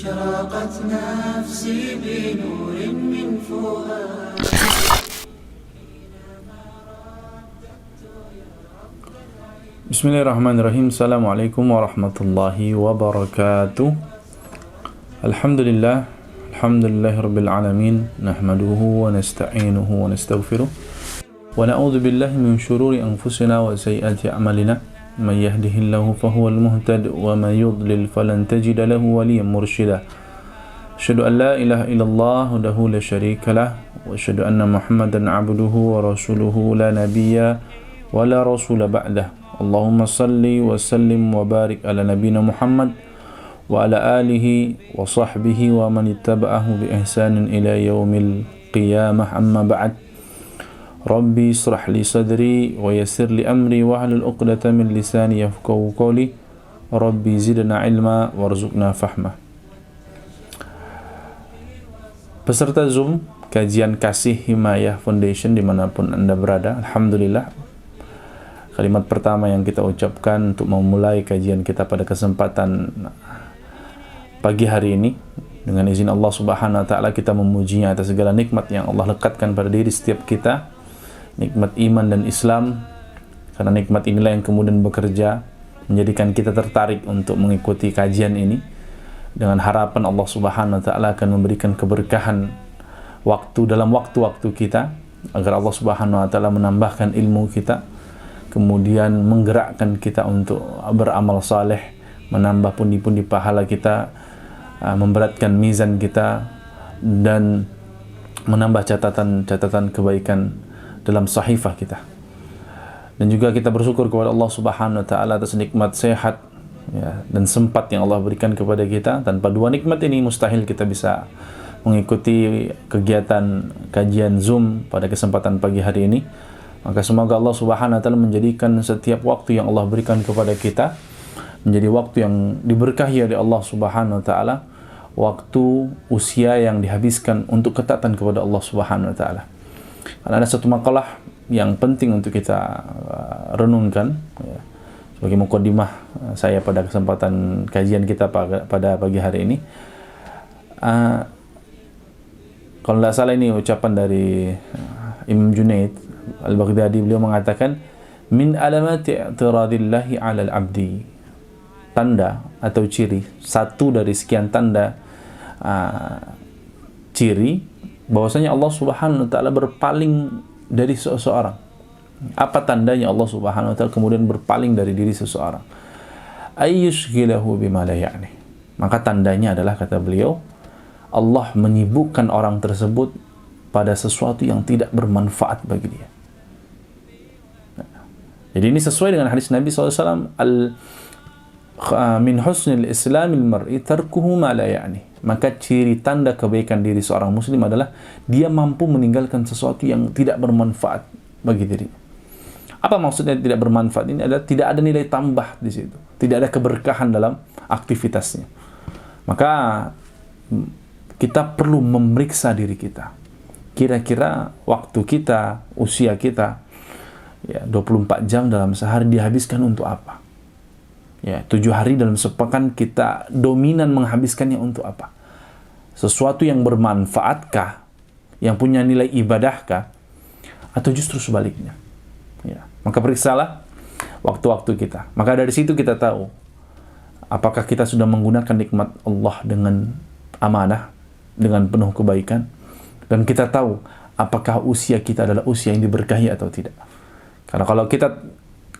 أشرقت نفسي بنور من فؤاد. Bismillahirrahmanirrahim. Assalamualaikum warahmatullahi wabarakatuh. Alhamdulillah, alhamdulillahirabbil alamin. Nahmaduhu wa nasta'inuhu wa nastaghfiruh. Wa na'udzu billahi min shururi anfusina wa sayyiati a'malina. Man yahdihillahu fahuwal muhtad wa man yudlil falan tajida lahu waliyyan mursyida. Asyhadu an la ilaha illallah wahdahu la syarika lah wa asyhadu anna Muhammadan 'abduhu wa rasuluhu la nabiyya wa la rasula ba'dah. Allahumma salli wa sallim wa barik ala nabina Muhammad wa ala alihi wa sahbihi wa man ittaba'ahu bi ihsanin ila yaumil qiyamah, amma ba'd. Rabbi israh li sadri wa yassir li amri wa hlul 'uqdatam min lisani yafqahu qawli. Rabbi zidna ilma warzuqna fahma. Peserta Zoom kajian Kasih Himayah Foundation dimanapun Anda berada, alhamdulillah, kalimat pertama yang kita ucapkan untuk memulai kajian kita pada kesempatan pagi hari ini, dengan izin Allah Subhanahu wa taala kita memujinya atas segala nikmat yang Allah lekatkan pada diri setiap kita, nikmat iman dan Islam, karena nikmat inilah yang kemudian bekerja menjadikan kita tertarik untuk mengikuti kajian ini, dengan harapan Allah Subhanahu wa taala akan memberikan keberkahan dalam waktu-waktu kita, agar Allah Subhanahu wa taala menambahkan ilmu kita, kemudian menggerakkan kita untuk beramal saleh, menambah pundi-pundi pahala kita, memberatkan mizan kita, dan menambah catatan kebaikan dalam sahifah kita. Dan juga kita bersyukur kepada Allah Subhanahu wa taala atas nikmat sehat, ya, dan sempat yang Allah berikan kepada kita. Tanpa dua nikmat ini mustahil kita bisa mengikuti kegiatan kajian Zoom pada kesempatan pagi hari ini. Maka semoga Allah Subhanahu wa taala menjadikan setiap waktu yang Allah berikan kepada kita menjadi waktu yang diberkahi oleh Allah Subhanahu wa taala, waktu usia yang dihabiskan untuk ketaatan kepada Allah Subhanahu wa taala. Karena ada satu makalah yang penting untuk kita renungkan, ya, sebagai muqaddimah saya pada kesempatan kajian kita pada pagi hari ini. Kalau tidak salah ini ucapan dari Imam Junaid Al-Baghdadi, beliau mengatakan, min alamati i'tiradillahi 'alal 'abdi, tanda atau ciri, satu dari sekian tanda ciri bahwasanya Allah Subhanahu wa taala berpaling dari seseorang. Apa tandanya Allah Subhanahu wa taala kemudian berpaling dari diri seseorang? Ayyushghilahu bima la ya'ni. Maka tandanya adalah, kata beliau, Allah menyibukkan orang tersebut pada sesuatu yang tidak bermanfaat bagi dia. Jadi ini sesuai dengan hadis Nabi SAW, min husnil islamil mar'i tarkuhu ma la ya'ni. Maka ciri tanda kebaikan diri seorang muslim adalah dia mampu meninggalkan sesuatu yang tidak bermanfaat bagi dirinya. Apa maksudnya tidak bermanfaat? Ini adalah tidak ada nilai tambah di situ, tidak ada keberkahan dalam aktivitasnya. Maka kita perlu memeriksa diri kita. Kira-kira waktu kita, usia kita, ya, 24 jam dalam sehari dihabiskan untuk apa? Ya, 7 hari dalam sepekan kita dominan menghabiskannya untuk apa? Sesuatu yang bermanfaatkah? Yang punya nilai ibadahkah? Atau justru sebaliknya? Ya, maka periksalah waktu-waktu kita. Maka dari situ kita tahu apakah kita sudah menggunakan nikmat Allah dengan amanah, dengan penuh kebaikan, dan kita tahu apakah usia kita adalah usia yang diberkahi atau tidak. Karena kalau kita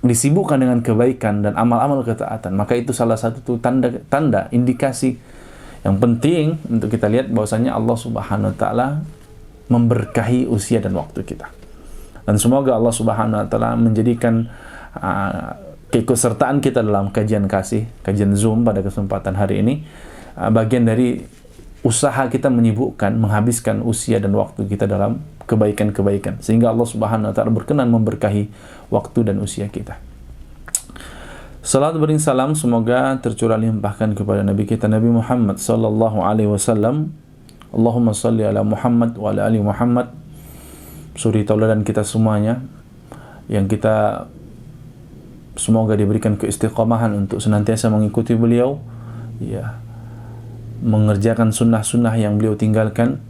disibukkan dengan kebaikan dan amal-amal ketaatan, maka itu salah satu tanda indikasi yang penting untuk kita lihat bahwasanya Allah Subhanahu wa taala memberkahi usia dan waktu kita. Dan semoga Allah Subhanahu wa taala menjadikan keikutsertaan kita dalam kajian Zoom pada kesempatan hari ini bagian dari usaha kita menyibukkan, menghabiskan usia dan waktu kita dalam kebaikan-kebaikan, sehingga Allah Subhanahu wa taala berkenan memberkahi waktu dan usia kita. Salat bering salam semoga tercurah limpahkan kepada Nabi kita Nabi Muhammad sallallahu alaihi wasallam. Allahumma salli ala Muhammad wa ala ali Muhammad. Suri tauladan kita semuanya, yang kita semoga diberikan keistiqomahan untuk senantiasa mengikuti beliau, ya, mengerjakan sunnah-sunnah yang beliau tinggalkan,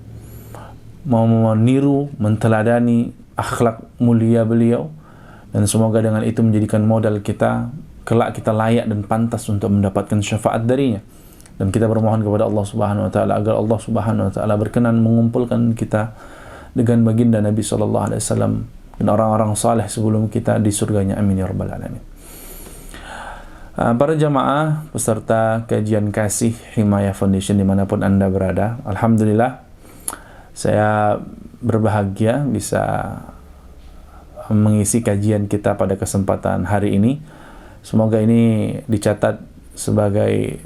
mau meniru, menteladani akhlak mulia beliau, dan semoga dengan itu menjadikan modal kita kelak kita layak dan pantas untuk mendapatkan syafaat darinya. Dan kita bermohon kepada Allah Subhanahu wa taala agar Allah Subhanahu wa taala berkenan mengumpulkan kita dengan baginda Nabi sallallahu alaihi wasallam dan orang-orang saleh sebelum kita di surganya. Amin ya rabbal alamin. Para jamaah peserta kajian Kasih Himayah Foundation dimanapun Anda berada, alhamdulillah saya berbahagia bisa mengisi kajian kita pada kesempatan hari ini. Semoga ini dicatat sebagai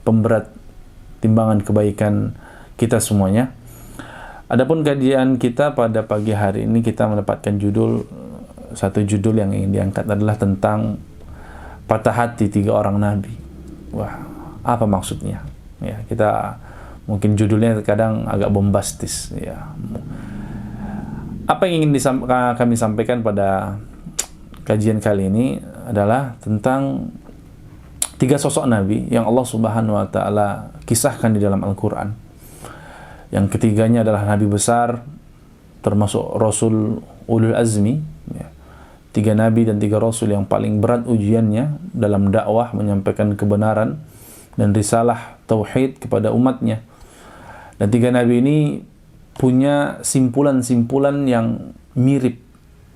pemberat timbangan kebaikan kita semuanya. Adapun kajian kita pada pagi hari ini, kita mendapatkan satu judul yang ingin diangkat adalah tentang patah hati 3 orang Nabi. Wah, apa maksudnya? Ya, kita mungkin judulnya kadang agak bombastis. Ya. Apa yang ingin kami sampaikan pada kajian kali ini adalah tentang 3 sosok Nabi yang Allah Subhanahu wa taala kisahkan di dalam Al-Quran. Yang ketiganya adalah Nabi besar, termasuk Rasul Ulul Azmi. Ya. 3 Nabi dan 3 Rasul yang paling berat ujiannya dalam dakwah, menyampaikan kebenaran dan risalah tauhid kepada umatnya. Dan 3 Nabi ini punya simpulan-simpulan yang mirip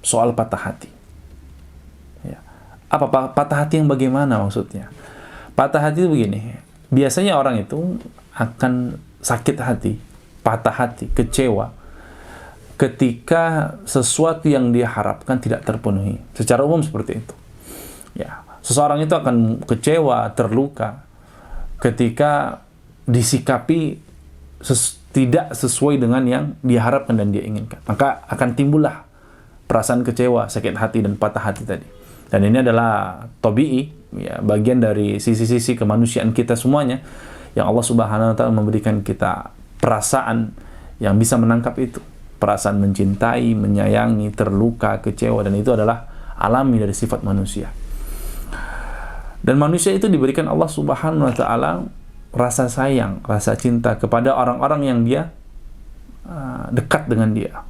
soal patah hati. Ya. Apa patah hati yang bagaimana maksudnya? Patah hati itu begini, biasanya orang itu akan sakit hati, patah hati, kecewa ketika sesuatu yang dia harapkan tidak terpenuhi. Secara umum seperti itu. Ya, seseorang itu akan kecewa, terluka ketika disikapi tidak sesuai dengan yang dia harapkan dan dia inginkan. Maka akan timbullah perasaan kecewa, sakit hati dan patah hati tadi. Dan ini adalah tabi'i, ya, bagian dari sisi-sisi kemanusiaan kita semuanya yang Allah Subhanahu wa taala memberikan kita perasaan yang bisa menangkap itu. Perasaan mencintai, menyayangi, terluka, kecewa, dan itu adalah alami dari sifat manusia. Dan manusia itu diberikan Allah Subhanahu wa taala rasa sayang, rasa cinta kepada orang-orang yang dia dekat dengan dia.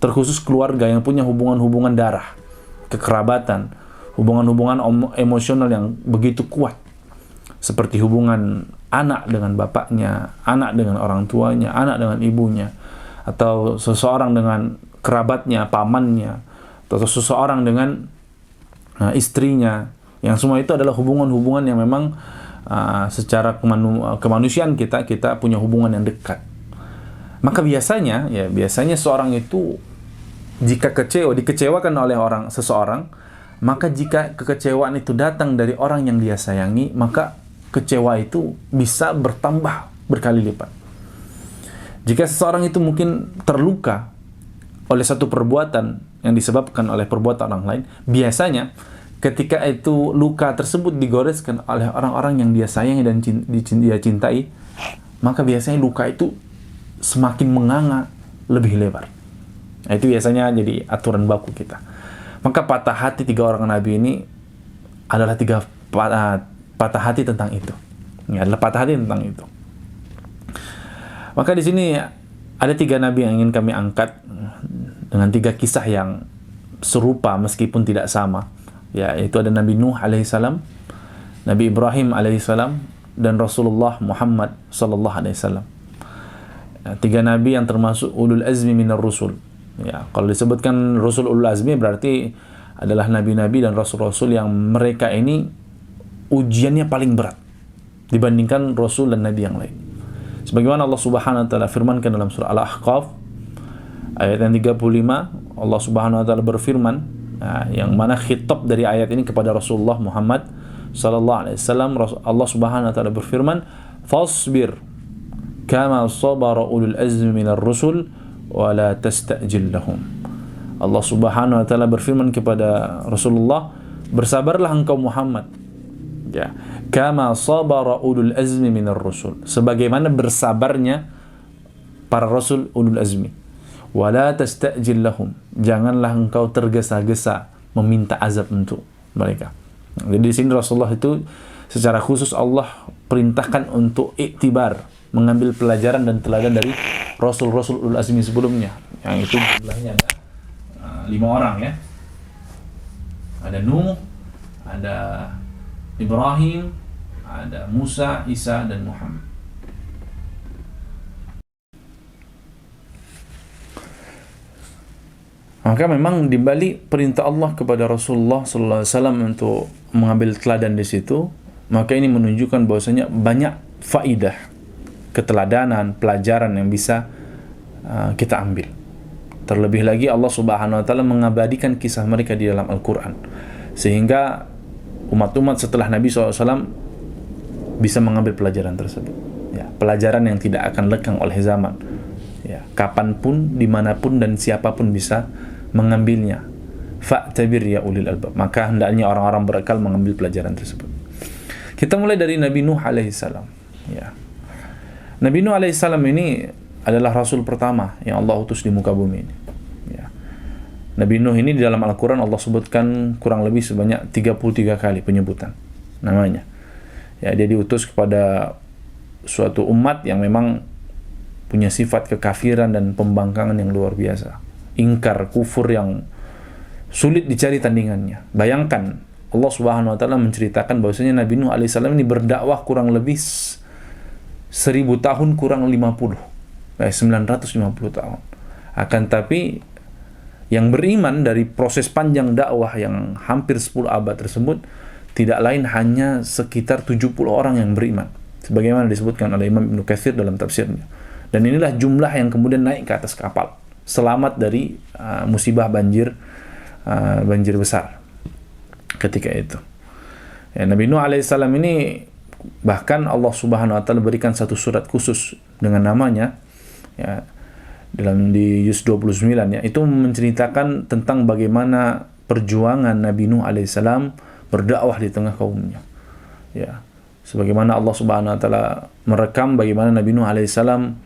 Terkhusus keluarga yang punya hubungan-hubungan darah, kekerabatan, hubungan-hubungan emosional yang begitu kuat. Seperti hubungan anak dengan bapaknya, anak dengan orang tuanya, anak dengan ibunya, atau seseorang dengan kerabatnya, pamannya, atau seseorang dengan istrinya. Yang semua itu adalah hubungan-hubungan yang memang secara kemanusiaan kita punya hubungan yang dekat. Maka biasanya seorang itu jika dikecewakan oleh seseorang, maka jika kekecewaan itu datang dari orang yang dia sayangi, maka kecewa itu bisa bertambah berkali lipat. Jika seseorang itu mungkin terluka oleh satu perbuatan yang disebabkan oleh perbuatan orang lain, biasanya ketika itu luka tersebut digoreskan oleh orang-orang yang dia sayangi dan dia cintai, maka biasanya luka itu semakin menganga lebih lebar. Nah, itu biasanya jadi aturan baku kita. Maka patah hati 3 orang Nabi ini adalah 3 patah hati tentang itu. Ini adalah patah hati tentang itu. Maka di sini ada 3 Nabi yang ingin kami angkat dengan 3 kisah yang serupa meskipun tidak sama. Ya, itu ada Nabi Nuh alaihissalam, Nabi Ibrahim alaihissalam, dan Rasulullah Muhammad sallallahu alaihi wasallam. 3 nabi yang termasuk ulul azmi minar rusul. Ya, kalau disebutkan Rasul ulul azmi berarti adalah nabi-nabi dan rasul-rasul yang mereka ini ujiannya paling berat dibandingkan rasul dan nabi yang lain. Sebagaimana Allah Subhanahu wa taala firmankan dalam surah Al-Ahqaf ayat yang 35, Allah Subhanahu wa taala berfirman, yang mana khitab dari ayat ini kepada Rasulullah Muhammad sallallahu alaihi wasallam. Allah Subhanahu wa taala berfirman, "Fasbir kama sabara ulul azmi minar rusul wa la tastajil lahum." Allah Subhanahu wa taala berfirman kepada Rasulullah, bersabarlah engkau Muhammad, ya, kama sabara ulul azmi minar rusul, sebagaimana bersabarnya para rasul ulul azmi. Wala tastajil lahum, janganlah engkau tergesa-gesa meminta azab untuk mereka. Jadi di sini Rasulullah itu secara khusus Allah perintahkan untuk iktibar, mengambil pelajaran dan teladan dari Rasul-Rasul ulul azmi sebelumnya, yang itu jumlahnya ada 5 orang ya. Ada Nuh, ada Ibrahim, ada Musa, Isa, dan Muhammad. Maka memang di balik perintah Allah kepada Rasulullah sallallahu alaihi wasallam untuk mengambil teladan di situ, maka ini menunjukkan bahwasanya banyak faidah, keteladanan, pelajaran yang bisa kita ambil. Terlebih lagi Allah Subhanahu wa taala mengabadikan kisah mereka di dalam Al-Qur'an, sehingga umat-umat setelah Nabi SAW bisa mengambil pelajaran tersebut. Ya, pelajaran yang tidak akan lekang oleh zaman. Ya, kapanpun, dimanapun, dan siapapun bisa mengambilnya. Fa'tabir ya ulil albab. Maka hendaknya orang-orang berakal mengambil pelajaran tersebut. Kita mulai dari Nabi Nuh alaihissalam. Ya. Nabi Nuh alaihissalam ini adalah rasul pertama yang Allah utus di muka bumi ini. Ya. Nabi Nuh ini di dalam Al-Quran Allah sebutkan kurang lebih sebanyak 33 kali penyebutan namanya. Ya, dia diutus kepada suatu umat yang memang punya sifat kekafiran dan pembangkangan yang luar biasa. Ingkar, kufur yang sulit dicari tandingannya. Bayangkan Allah Subhanahu wa taala menceritakan bahwasanya Nabi Nuh alaihissalam ini berdakwah kurang lebih 1000 tahun kurang 950 tahun. Akan tapi yang beriman dari proses panjang dakwah yang hampir 10 abad tersebut tidak lain hanya sekitar 70 orang yang beriman, sebagaimana disebutkan oleh Imam Ibnu Katsir dalam tafsirnya. Dan inilah jumlah yang kemudian naik ke atas kapal, selamat dari musibah banjir besar ketika itu. Ya, Nabi Nuh alaihissalam ini bahkan Allah Subhanahu wa taala berikan satu surat khusus dengan namanya, ya, dalam di Yus 29 ya, itu menceritakan tentang bagaimana perjuangan Nabi Nuh alaihissalam berdakwah di tengah kaumnya. Ya, sebagaimana Allah Subhanahu wa taala merekam bagaimana Nabi Nuh alaihissalam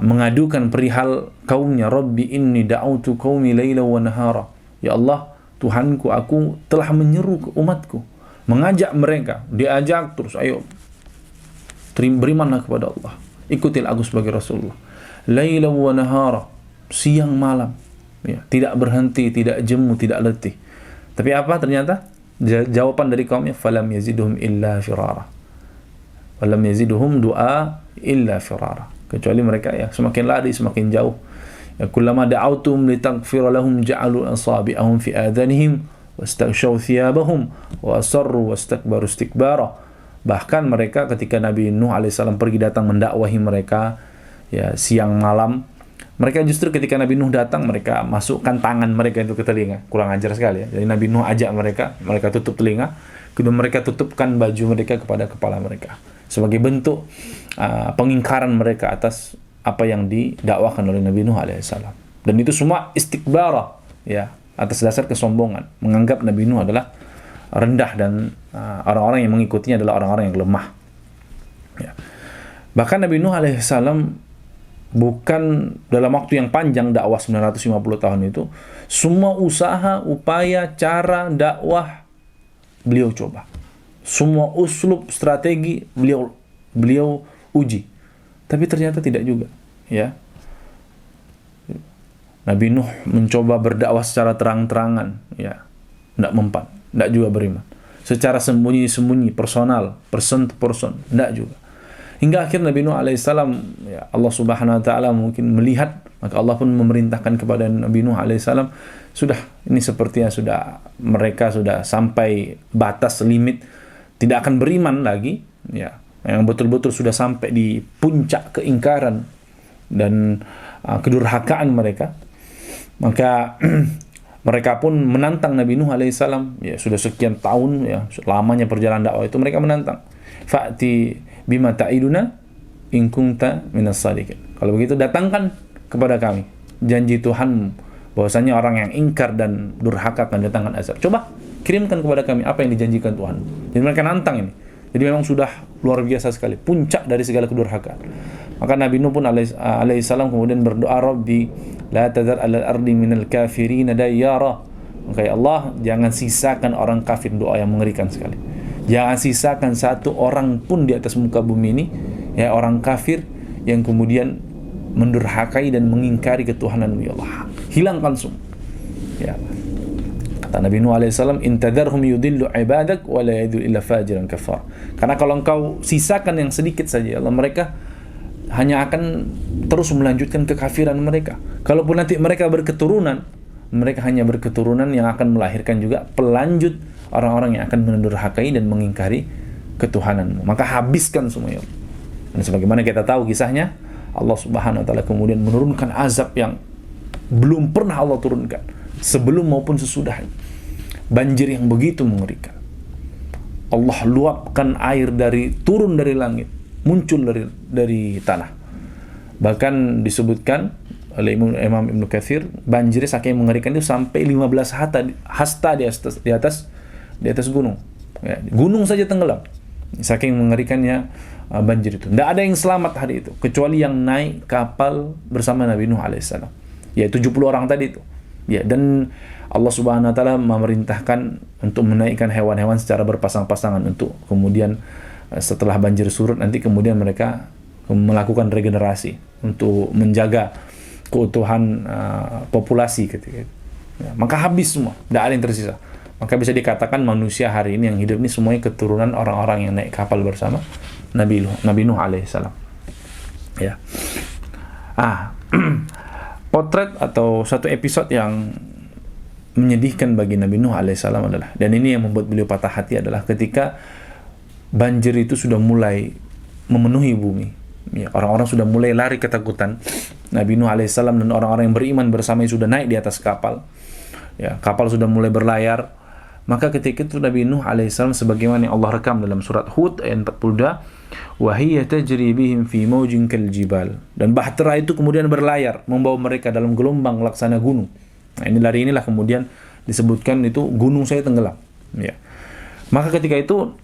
mengadukan perihal kaumnya, Rabbi inni da'autu qaumi laila wa nahara. Ya Allah, Tuhanku, aku telah menyeru ke umatku, mengajak mereka, diajak terus, ayo berimanlah kepada Allah, ikutil aku sebagai Rasulullah. Laila wa nahara, siang malam, ya, tidak berhenti, tidak jemu, tidak letih. Tapi apa ternyata jawaban dari kaumnya? Falam yaziduhum illa firara. Falam yaziduhum du'a illa firara. Kecuali mereka ya semakin lari, semakin jauh. Ya, kullama da'autum litaghfira lahum ja'alu asabi'ahum fi adhanihim wastaghshaw thiyabahum wa asarru wastakbaru istikbara. Bahkan mereka ketika Nabi Nuh alaihissalam pergi datang mendakwahi mereka, ya, siang malam, mereka justru ketika Nabi Nuh datang, mereka masukkan tangan mereka itu ke telinga. Kurang ajar sekali ya. Jadi Nabi Nuh ajak mereka tutup telinga, kemudian mereka tutupkan baju mereka kepada kepala mereka, sebagai bentuk pengingkaran mereka atas apa yang didakwakan oleh Nabi Nuh alaihissalam. Dan itu semua istikbara, ya, atas dasar kesombongan, menganggap Nabi Nuh adalah rendah dan orang-orang yang mengikutinya adalah orang-orang yang lemah. Ya. Bahkan Nabi Nuh alaihissalam bukan dalam waktu yang panjang dakwah 950 tahun itu, semua usaha, upaya, cara dakwah beliau coba. Semua uslub, strategi beliau uji. Tapi ternyata tidak juga, ya. Nabi Nuh mencoba berdakwah secara terang-terangan, ya, tidak mempan, tidak juga beriman. Secara sembunyi-sembunyi, personal, person to person, tidak juga. Hingga akhir Nabi Nuh alaihissalam, ya, Allah Subhanahu wa taala mungkin melihat, maka Allah pun memerintahkan kepada Nabi Nuh alaihissalam, sudah, ini sepertinya mereka sudah sampai batas limit, tidak akan beriman lagi, ya, yang betul-betul sudah sampai di puncak keingkaran dan kedurhakaan mereka. Maka mereka pun menantang Nabi Nuh alaihissalam, ya, sudah sekian tahun, ya, lamanya perjalanan dakwah itu mereka menantang. Fa'ti bima ta'iduna in kunta minas sadiqin. Kalau begitu datangkan kepada kami janji Tuhanmu bahwasanya orang yang ingkar dan durhaka akan datangkan azab. Coba kirimkan kepada kami apa yang dijanjikan Tuhan. Jadi mereka nantang ini. Jadi memang sudah luar biasa sekali, puncak dari segala kedurhakaan. Maka Nabi Nuh pun alaihissalam kemudian berdoa, Rabbi la tadhar alal ardi minal kafirin dayyara. Maka ya Allah, jangan sisakan orang kafir, doa yang mengerikan sekali. Jangan sisakan satu orang pun di atas muka bumi ini ya orang kafir yang kemudian mendurhakai dan mengingkari ketuhanan Allah. Hilangkan semua. Ya. Kata Nabi Nuh alaihissalam, "In tadharhum yudillu ibadak wa la yadul illa fajiran kafar." Karena kalau engkau sisakan yang sedikit saja, Allah, mereka hanya akan terus melanjutkan kekafiran mereka. Kalaupun nanti mereka berketurunan, mereka hanya berketurunan yang akan melahirkan juga pelanjut orang-orang yang akan mendurhakai dan mengingkari ketuhananmu. Maka habiskan semua, ya. Dan sebagaimana kita tahu kisahnya, Allah Subhanahu wa taala kemudian menurunkan azab yang belum pernah Allah turunkan sebelum maupun sesudahnya. Banjir yang begitu mengerikan. Allah luapkan air turun dari langit, muncul dari tanah. Bahkan disebutkan oleh Imam Ibnu Katsir, banjirnya saking mengerikan itu sampai 15 hasta di atas gunung. Ya, gunung saja tenggelam. Saking mengerikannya banjir itu. Tidak ada yang selamat hari itu kecuali yang naik kapal bersama Nabi Nuh alaihissalam. Ya, 70 orang tadi itu. Ya, dan Allah Subhanahu wa taala memerintahkan untuk menaikkan hewan-hewan secara berpasang-pasangan untuk kemudian setelah banjir surut nanti kemudian mereka melakukan regenerasi untuk menjaga keutuhan populasi ketika itu. Ya, maka habis semua, tidak ada yang tersisa. Maka bisa dikatakan manusia hari ini yang hidup ini semuanya keturunan orang-orang yang naik kapal bersama Nabi Nuh alaihissalam. Ya. Potret atau satu episode yang menyedihkan bagi Nabi Nuh alaihissalam adalah, dan ini yang membuat beliau patah hati, adalah ketika banjir itu sudah mulai memenuhi bumi. Ya, orang-orang sudah mulai lari ketakutan. Nabi Nuh alaihissalam dan orang-orang yang beriman bersamanya sudah naik di atas kapal. Ya, kapal sudah mulai berlayar. Maka ketika itu Nabi Nuh alaihissalam, sebagaimana yang Allah rekam dalam surat Hud ayat 42, wa hiya tajri bihim fi mawjin kal jibal, dan bahtera itu kemudian berlayar membawa mereka dalam gelombang laksana gunung. Nah, inilah kemudian disebutkan itu gunung saya tenggelam. Ya. Maka ketika itu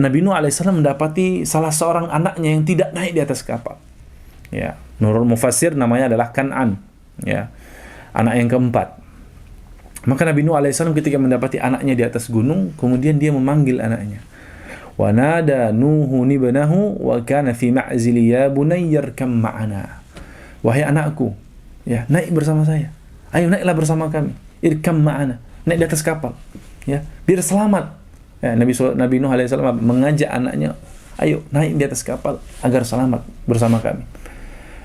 Nabi Nuh alaihissalam mendapati salah seorang anaknya yang tidak naik di atas kapal. Ya, Nurul Mufassir namanya adalah Kan'an. Ya, anak yang keempat. Maka Nabi Nuh alaihissalam ketika mendapati anaknya di atas gunung, kemudian dia memanggil anaknya. Wa nada Nuhun ibnahu wa kana fi ma'zili ya bunayya arkam ma'ana. Wahai anakku, ya, naik bersama saya. Ayo naiklah bersama kami. Irkam ma'ana. Naik di atas kapal. Ya, biar selamat. Ya, Nabi Nuh alaihissalam mengajak anaknya, ayo naik di atas kapal agar selamat bersama kami.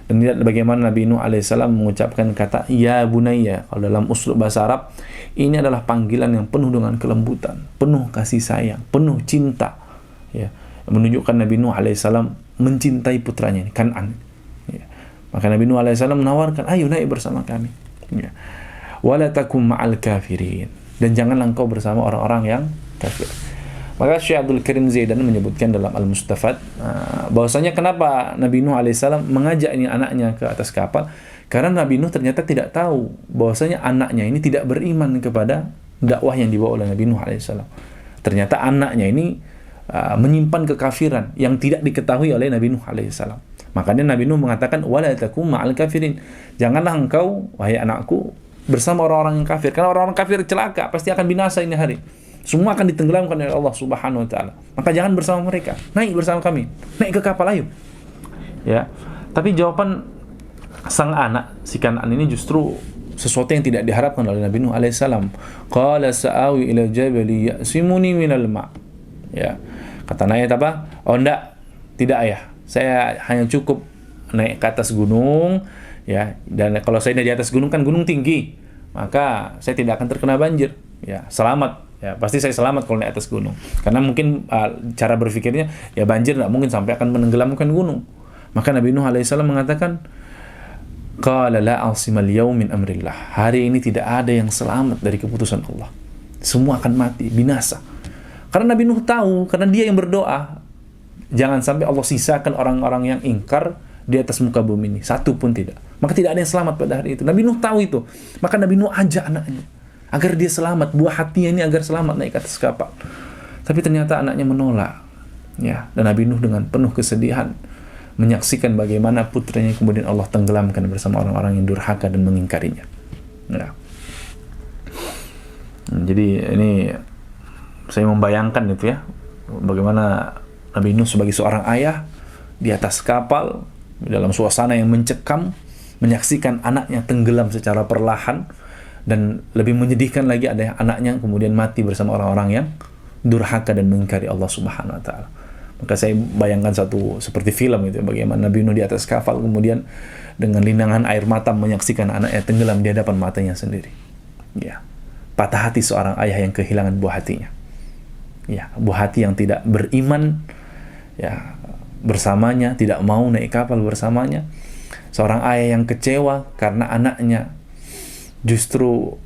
Dan lihat bagaimana Nabi Nuh alaihissalam mengucapkan kata ya bunayya. Kalau dalam uslub bahasa Arab, ini adalah panggilan yang penuh dengan kelembutan, penuh kasih sayang, penuh cinta. Ya, menunjukkan Nabi Nuh alaihissalam mencintai putranya ini, Kan'an. Ya. Maka Nabi Nuh alaihissalam menawarkan, ayo naik bersama kami. Ya. Wala takum ma'al kafirin, dan janganlah engkau bersama orang-orang yang kafir. Maka Syekh Abdul Karim Zaidan menyebutkan dalam Al-Mustafad bahwasanya kenapa Nabi Nuh alaihissalam mengajak ini anaknya ke atas kapal, karena Nabi Nuh ternyata tidak tahu bahwasanya anaknya ini tidak beriman kepada dakwah yang dibawa oleh Nabi Nuh alaihissalam. Ternyata anaknya ini menyimpan kekafiran yang tidak diketahui oleh Nabi Nuh alaihissalam. Makanya Nabi Nuh mengatakan wala takum ma'al kafirin, janganlah engkau wahai anakku bersama orang-orang yang kafir, karena orang-orang kafir celaka, pasti akan binasa ini hari. Semua akan ditenggelamkan oleh Allah Subhanahu wa taala. Maka jangan bersama mereka. Naik bersama kami. Naik ke kapal, ayo. Ya. Tapi jawaban sang anak, si Kan'an ini justru sesuatu yang tidak diharapkan oleh Nabi Nuh alaihissalam. Qala sa'awi ila jabali ya'simuni minal ma'. Ya. Kata anaknya apa? Oh enggak. Tidak ayah. Saya hanya cukup naik ke atas gunung, ya. Dan kalau saya di atas gunung kan gunung tinggi, maka saya tidak akan terkena banjir. Ya, selamat. Ya, pasti saya selamat kalau naik atas gunung. Karena mungkin cara berpikirnya, ya banjir tidak mungkin sampai akan menenggelamkan gunung. Maka Nabi Nuh alaihissalam mengatakan, qala la asimal yaum min amrillah. Hari ini tidak ada yang selamat dari keputusan Allah. Semua akan mati, binasa. Karena Nabi Nuh tahu, karena dia yang berdoa, jangan sampai Allah sisakan orang-orang yang ingkar di atas muka bumi ini. Satu pun tidak. Maka tidak ada yang selamat pada hari itu. Nabi Nuh tahu itu. Maka Nabi Nuh ajak anaknya agar dia selamat, buah hatinya ini agar selamat naik ke atas kapal. Tapi ternyata anaknya menolak. Ya, dan Nabi Nuh dengan penuh kesedihan menyaksikan bagaimana putranya kemudian Allah tenggelamkan bersama orang-orang yang durhaka dan mengingkarinya. Ya. Jadi ini saya membayangkan itu ya, bagaimana Nabi Nuh sebagai seorang ayah, di atas kapal dalam suasana yang mencekam, menyaksikan anaknya tenggelam secara perlahan, dan lebih menyedihkan lagi ada anaknya kemudian mati bersama orang-orang yang durhaka dan mengingkari Allah Subhanahu wa taala. Maka saya bayangkan seperti film itu, bagaimana Nabi Nuh di atas kapal kemudian dengan linangan air mata menyaksikan anaknya tenggelam di hadapan matanya sendiri. Ya, patah hati seorang ayah yang kehilangan buah hatinya. Ya, buah hati yang tidak beriman ya bersamanya, tidak mau naik kapal bersamanya. Seorang ayah yang kecewa karena anaknya justru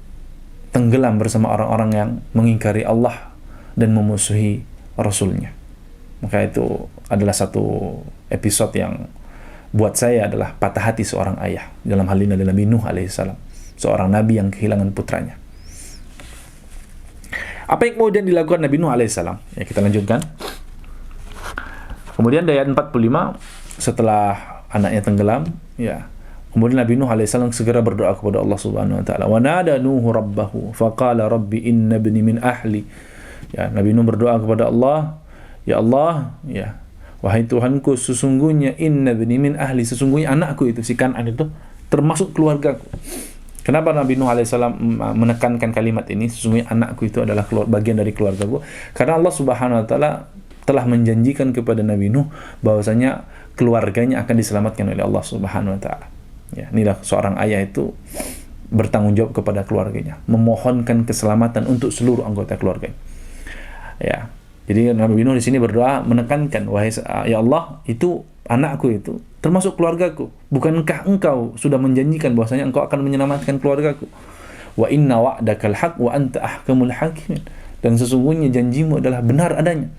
tenggelam bersama orang-orang yang mengingkari Allah dan memusuhi Rasulnya. Maka itu adalah satu episode yang buat saya adalah patah hati seorang ayah. Dalam hal ini adalah Nabi Nuh alaihissalam, seorang nabi yang kehilangan putranya. Apa yang kemudian dilakukan Nabi Nuh alaihissalam? Ya, kita lanjutkan. Kemudian ayat 45, setelah anaknya tenggelam, ya, kemudian Nabi Nuh alaihissalam segera berdoa kepada Allah Subhanahu wa taala. Wa nada Nuhu rabbahu faqala rabbi inna ibni min ahli. Ya, Nabi Nuh berdoa kepada Allah, ya Allah, ya, wahai Tuhanku, sesungguhnya inna ibni min ahli, sesungguhnya anakku itu, si Kan'an itu termasuk keluargaku. Kenapa Nabi Nuh alaihissalam menekankan kalimat ini, sesungguhnya anakku itu adalah bagian dari keluargaku? Karena Allah Subhanahu wa taala telah menjanjikan kepada Nabi Nuh bahwasanya keluarganya akan diselamatkan oleh Allah Subhanahu wa taala. Ya, inilah seorang ayah itu bertanggung jawab kepada keluarganya, memohonkan keselamatan untuk seluruh anggota keluarganya. Ya. Jadi Nabi Nuh di sini berdoa menekankan, wahai ya Allah, itu anakku itu termasuk keluargaku. Bukankah engkau sudah menjanjikan bahwasanya engkau akan menyelamatkan keluargaku? Wa inna wa'dakal haq wa anta ahkamul hakimin. Dan sesungguhnya janjimu adalah benar adanya.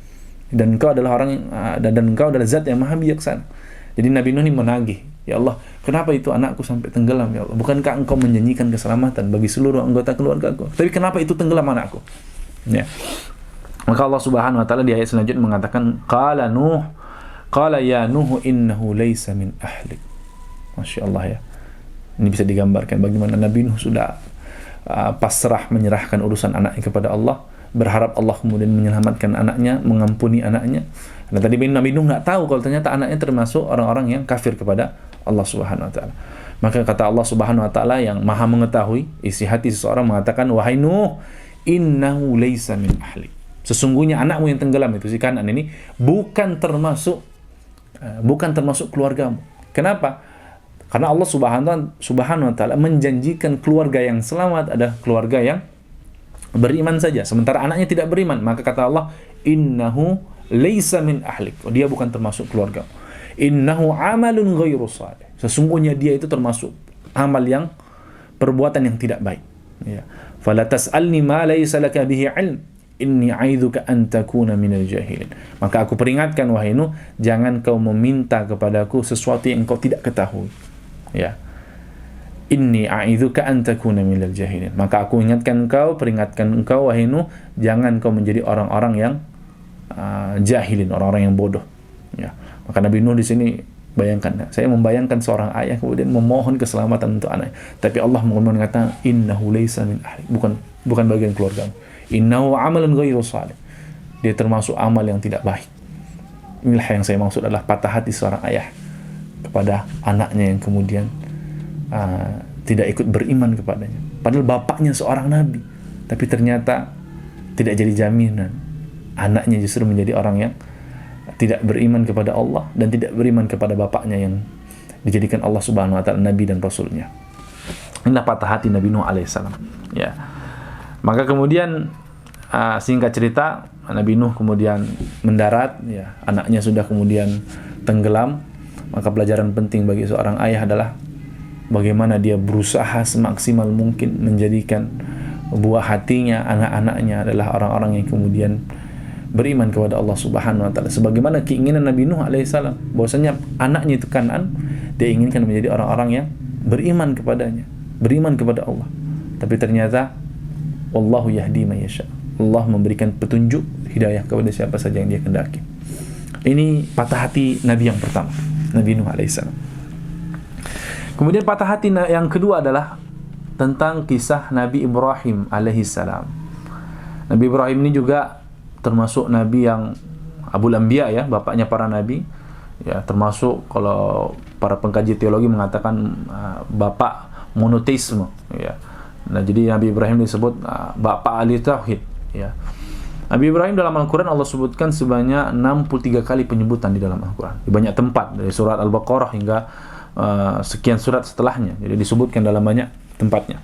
Dan engkau adalah engkau adalah zat yang maha bijaksana. Jadi Nabi Nuh ini menagih, ya Allah, kenapa itu anakku sampai tenggelam ya Allah? Bukankah engkau menjanjikan keselamatan bagi seluruh anggota keluargaku? Tapi kenapa itu tenggelam anakku? Ya. Maka Allah Subhanahu wa taala di ayat selanjutnya mengatakan, qala ya Nuh innahu laysa min ahlik. Masya Allah ya. Ini bisa digambarkan bagaimana Nabi Nuh sudah pasrah menyerahkan urusan anaknya kepada Allah, berharap Allah kemudian menyelamatkan anaknya, mengampuni anaknya. Dan tadi Nabi Nuh nggak tahu kalau ternyata anaknya termasuk orang-orang yang kafir kepada Allah Subhanahu wa taala. Maka kata Allah Subhanahu wa taala yang maha mengetahui isi hati seseorang mengatakan, wahai Nuh, innahu laysa min ahlik. Sesungguhnya anakmu yang tenggelam itu, si Kan'an ini, bukan termasuk keluargamu. Kenapa? Karena Allah Subhanahu wa taala menjanjikan keluarga yang selamat adalah keluarga yang beriman saja, sementara anaknya tidak beriman. Maka kata Allah, innahu laysa min ahlik. Dia bukan termasuk keluarga. Innahu amalun ghairu salih. Sesungguhnya dia itu termasuk amal yang perbuatan yang tidak baik. Ya. Fala tas'alni ma laysa laka bihi ilm. Inni a'idzuka an takuna minal jahilin. Maka aku peringatkan, wahai Nuh, jangan kau meminta kepadaku sesuatu yang kau tidak ketahui. Ya. Inni a'idzuka an takuna minal jahilin. Maka aku peringatkan engkau, wahai Nuh, jangan kau menjadi orang-orang yang jahilin, orang-orang yang bodoh. Ya. Maka Nabi Nuh di sini, bayangkan, saya membayangkan seorang ayah kemudian memohon keselamatan untuk anak. Tapi Allah mengatakan, innahu laysa min ahli. Bukan bagian keluargamu. Innahu amalun ghairu salih. Dia termasuk amal yang tidak baik. Inilah yang saya maksud adalah patah hati seorang ayah kepada anaknya yang kemudian tidak ikut beriman kepadanya. Padahal bapaknya seorang nabi, tapi ternyata tidak jadi jaminan anaknya justru menjadi orang yang tidak beriman kepada Allah dan tidak beriman kepada bapaknya yang dijadikan Allah Subhanahu wa taala nabi dan rasulnya. Inilah patah hati Nabi Nuh alaihissalam. Ya. Maka kemudian singkat cerita, Nabi Nuh kemudian mendarat, ya, anaknya sudah kemudian tenggelam. Maka pelajaran penting bagi seorang ayah adalah bagaimana dia berusaha semaksimal mungkin menjadikan buah hatinya, anak-anaknya adalah orang-orang yang kemudian beriman kepada Allah Subhanahu wa taala. Sebagaimana keinginan Nabi Nuh alaihissalam, bahwasanya anaknya itu Kan'an, dia inginkan menjadi orang-orang yang beriman kepadanya, beriman kepada Allah. Tapi ternyata wallahu yahdi man yasha. Allah memberikan petunjuk hidayah kepada siapa saja yang dia kehendaki. Ini patah hati Nabi yang pertama, Nabi Nuh alaihissalam. Kemudian patah hati yang kedua adalah tentang kisah Nabi Ibrahim alaihissalam. Nabi Ibrahim ini juga termasuk Nabi yang Abul Anbiya, ya, bapaknya para Nabi. Ya, termasuk kalau para pengkaji teologi mengatakan bapak monoteisme, ya. Nah, jadi Nabi Ibrahim disebut bapak ahli tauhid, ya. Nabi Ibrahim dalam Al-Quran Allah sebutkan sebanyak 63 kali penyebutan di dalam Al-Quran, di banyak tempat, dari surat Al-Baqarah hingga sekian surat setelahnya. Jadi disebutkan dalam banyak tempatnya.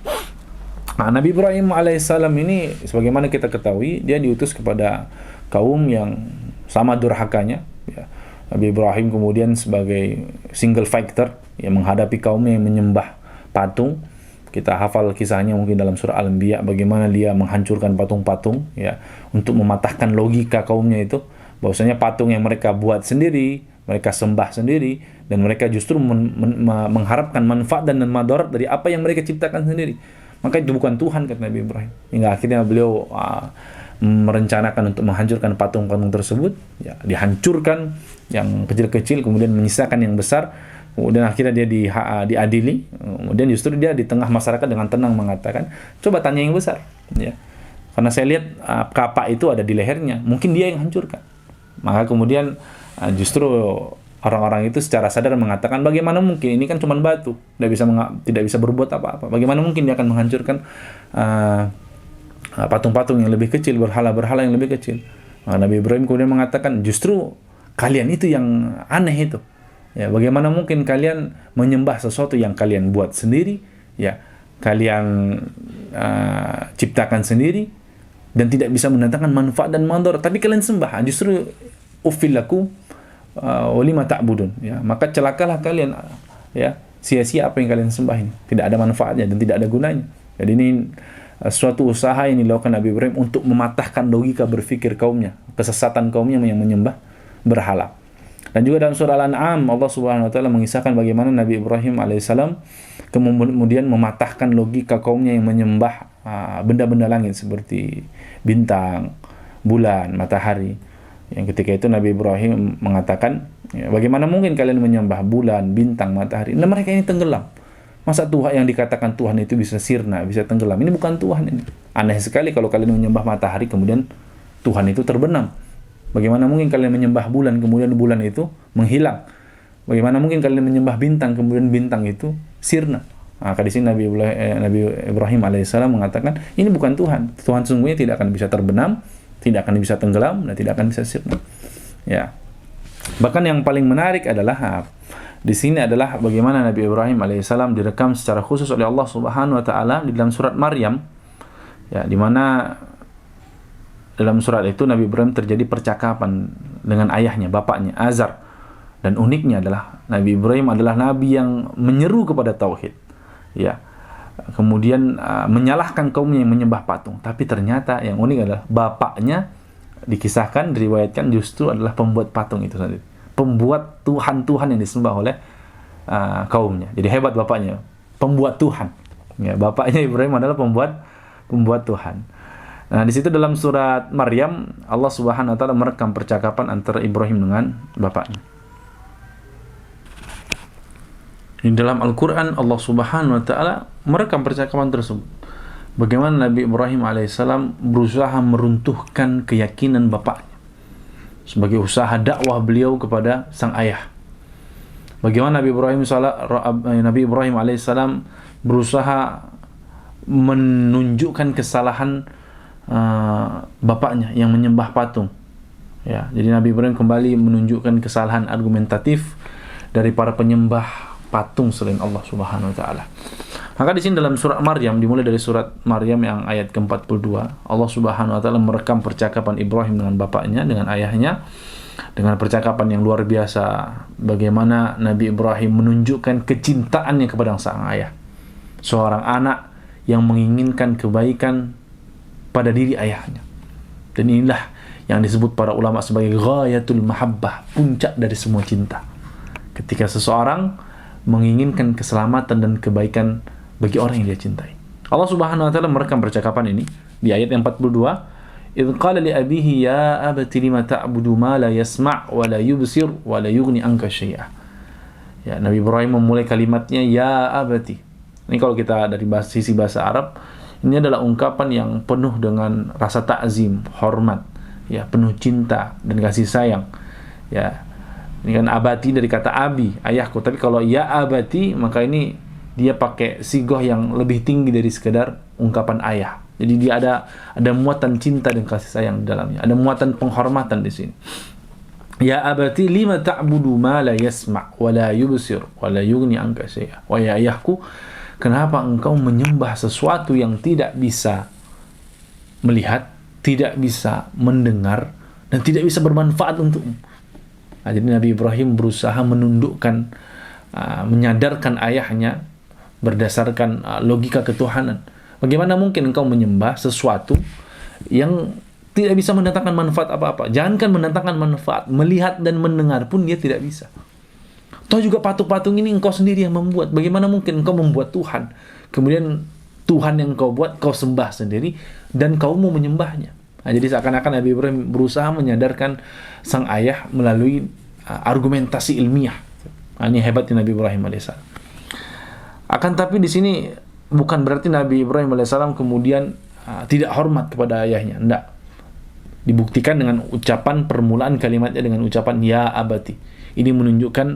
Nah, Nabi Ibrahim alaihissalam ini sebagaimana kita ketahui, dia diutus kepada kaum yang sama durhakanya, ya. Nabi Ibrahim kemudian sebagai single fighter yang menghadapi kaumnya yang menyembah patung. Kita hafal kisahnya mungkin dalam surah Al-Anbiya, bagaimana dia menghancurkan patung-patung, ya, untuk mematahkan logika kaumnya itu, bahwasanya patung yang mereka buat sendiri, mereka sembah sendiri, dan mereka justru mengharapkan manfaat dan madarat dari apa yang mereka ciptakan sendiri. Maka itu bukan Tuhan, kata Nabi Ibrahim. Hingga akhirnya beliau merencanakan untuk menghancurkan patung-patung tersebut, ya, dihancurkan yang kecil-kecil, kemudian menyisakan yang besar. Kemudian akhirnya dia diadili. Kemudian justru dia di tengah masyarakat dengan tenang mengatakan, coba tanya yang besar, ya, karena saya lihat kapak itu ada di lehernya, mungkin dia yang hancurkan. Maka kemudian justru orang-orang itu secara sadar mengatakan, bagaimana mungkin, ini kan cuma batu, tidak bisa berbuat apa-apa, bagaimana mungkin dia akan menghancurkan patung-patung yang lebih kecil, berhala-berhala yang lebih kecil. Nabi Ibrahim kemudian mengatakan, justru kalian itu yang aneh itu. Ya, bagaimana mungkin kalian menyembah sesuatu yang kalian buat sendiri, ya, kalian ciptakan sendiri dan tidak bisa mendatangkan manfaat dan mandor, tapi kalian sembah. Justru ufil lakum wa lima ta'budun, ya, maka celakalah kalian, ya, sia-sia apa yang kalian sembah ini, tidak ada manfaatnya dan tidak ada gunanya. Jadi ini suatu usaha yang dilakukan Nabi Ibrahim untuk mematahkan logika berpikir kaumnya, kesesatan kaumnya yang menyembah berhala. Dan juga dalam surah Al-An'am Allah Subhanahu wa taala mengisahkan bagaimana Nabi Ibrahim alaihissalam kemudian mematahkan logika kaumnya yang menyembah benda-benda langit seperti bintang, bulan, matahari. Yang ketika itu Nabi Ibrahim mengatakan, ya, bagaimana mungkin kalian menyembah bulan, bintang, matahari? Nah, mereka ini tenggelam. Masa Tuhan yang dikatakan Tuhan itu bisa sirna, bisa tenggelam? Ini bukan Tuhan ini. Aneh sekali kalau kalian menyembah matahari kemudian Tuhan itu terbenam. Bagaimana mungkin kalian menyembah bulan kemudian bulan itu menghilang? Bagaimana mungkin kalian menyembah bintang kemudian bintang itu sirna? Maka di sini Nabi Ibrahim alaihissalam mengatakan, ini bukan Tuhan. Tuhan sungguhnya tidak akan bisa terbenam, tidak akan bisa tenggelam, dan tidak akan bisa sirna. Ya. Bahkan yang paling menarik adalah di sini adalah bagaimana Nabi Ibrahim alaihissalam direkam secara khusus oleh Allah Subhanahu wa taala di dalam surat Maryam, ya, di mana dalam surat itu Nabi Ibrahim terjadi percakapan dengan ayahnya, bapaknya Azar. Dan uniknya adalah Nabi Ibrahim adalah nabi yang menyeru kepada tauhid, ya, kemudian menyalahkan kaumnya yang menyembah patung. Tapi ternyata yang unik adalah bapaknya dikisahkan, diriwayatkan justru adalah pembuat patung itu sendiri, pembuat Tuhan-Tuhan yang disembah oleh kaumnya. Jadi hebat bapaknya, pembuat Tuhan. Ya, bapaknya Ibrahim adalah pembuat Tuhan. Nah, di situ dalam surat Maryam Allah Subhanahu wa taala merekam percakapan antara Ibrahim dengan bapaknya. Di dalam Al-Qur'an Allah Subhanahu wa taala merekam percakapan tersebut. Bagaimana Nabi Ibrahim alaihissalam berusaha meruntuhkan keyakinan bapaknya sebagai usaha dakwah beliau kepada sang ayah. Bagaimana Nabi Ibrahim alaihissalam berusaha menunjukkan kesalahan bapaknya yang menyembah patung. Ya, jadi Nabi Ibrahim kembali menunjukkan kesalahan argumentatif dari para penyembah patung selain Allah Subhanahu wa taala. Maka di sini dalam surat Maryam, dimulai dari surat Maryam yang ayat ke-42, Allah Subhanahu wa taala merekam percakapan Ibrahim dengan bapaknya, dengan ayahnya, dengan percakapan yang luar biasa, bagaimana Nabi Ibrahim menunjukkan kecintaannya kepada sang ayah. Seorang anak yang menginginkan kebaikan pada diri ayahnya. Dan inilah yang disebut para ulama sebagai ghayatul mahabbah, puncak dari semua cinta. Ketika seseorang menginginkan keselamatan dan kebaikan bagi orang yang dia cintai. Allah Subhanahu wa taala merekam percakapan ini di ayat yang 42, "Idz qala li abihi ya abati lima ta'budu ma la yasma' wa la yubsir wa la yughni anka syai'a." Ya, Nabi Ibrahim memulai kalimatnya ya abati. Ini kalau kita dari sisi bahasa Arab, ini adalah ungkapan yang penuh dengan rasa ta'zim, hormat, ya, penuh cinta dan kasih sayang. Ya. Ini kan abati dari kata abi, ayahku. Tapi kalau ya abati, maka ini dia pakai sigoh yang lebih tinggi dari sekedar ungkapan ayah. Jadi dia ada muatan cinta dan kasih sayang di dalamnya. Ada muatan penghormatan di sini. Ya abati lima ta'budu ma la yasma' wa la yubsir wa la yughni anka syai'a. Wahai ayahku, kenapa engkau menyembah sesuatu yang tidak bisa melihat, tidak bisa mendengar, dan tidak bisa bermanfaat untukmu? Nah, jadi Nabi Ibrahim berusaha menundukkan, menyadarkan ayahnya berdasarkan logika ketuhanan. Bagaimana mungkin engkau menyembah sesuatu yang tidak bisa mendatangkan manfaat apa-apa? Jangankan mendatangkan manfaat, melihat dan mendengar pun dia tidak bisa. Toh juga patung-patung ini engkau sendiri yang membuat. Bagaimana mungkin engkau membuat Tuhan, kemudian Tuhan yang kau buat kau sembah sendiri dan kau mau menyembahnya? Nah, jadi seakan-akan Nabi Ibrahim berusaha menyadarkan sang ayah melalui argumentasi ilmiah. Nah, ini hebatnya Nabi Ibrahim alaihissalam. Akan tapi di sini bukan berarti Nabi Ibrahim alaihissalam kemudian tidak hormat kepada ayahnya. Tidak. Dibuktikan dengan ucapan permulaan kalimatnya dengan ucapan ya abati. Ini menunjukkan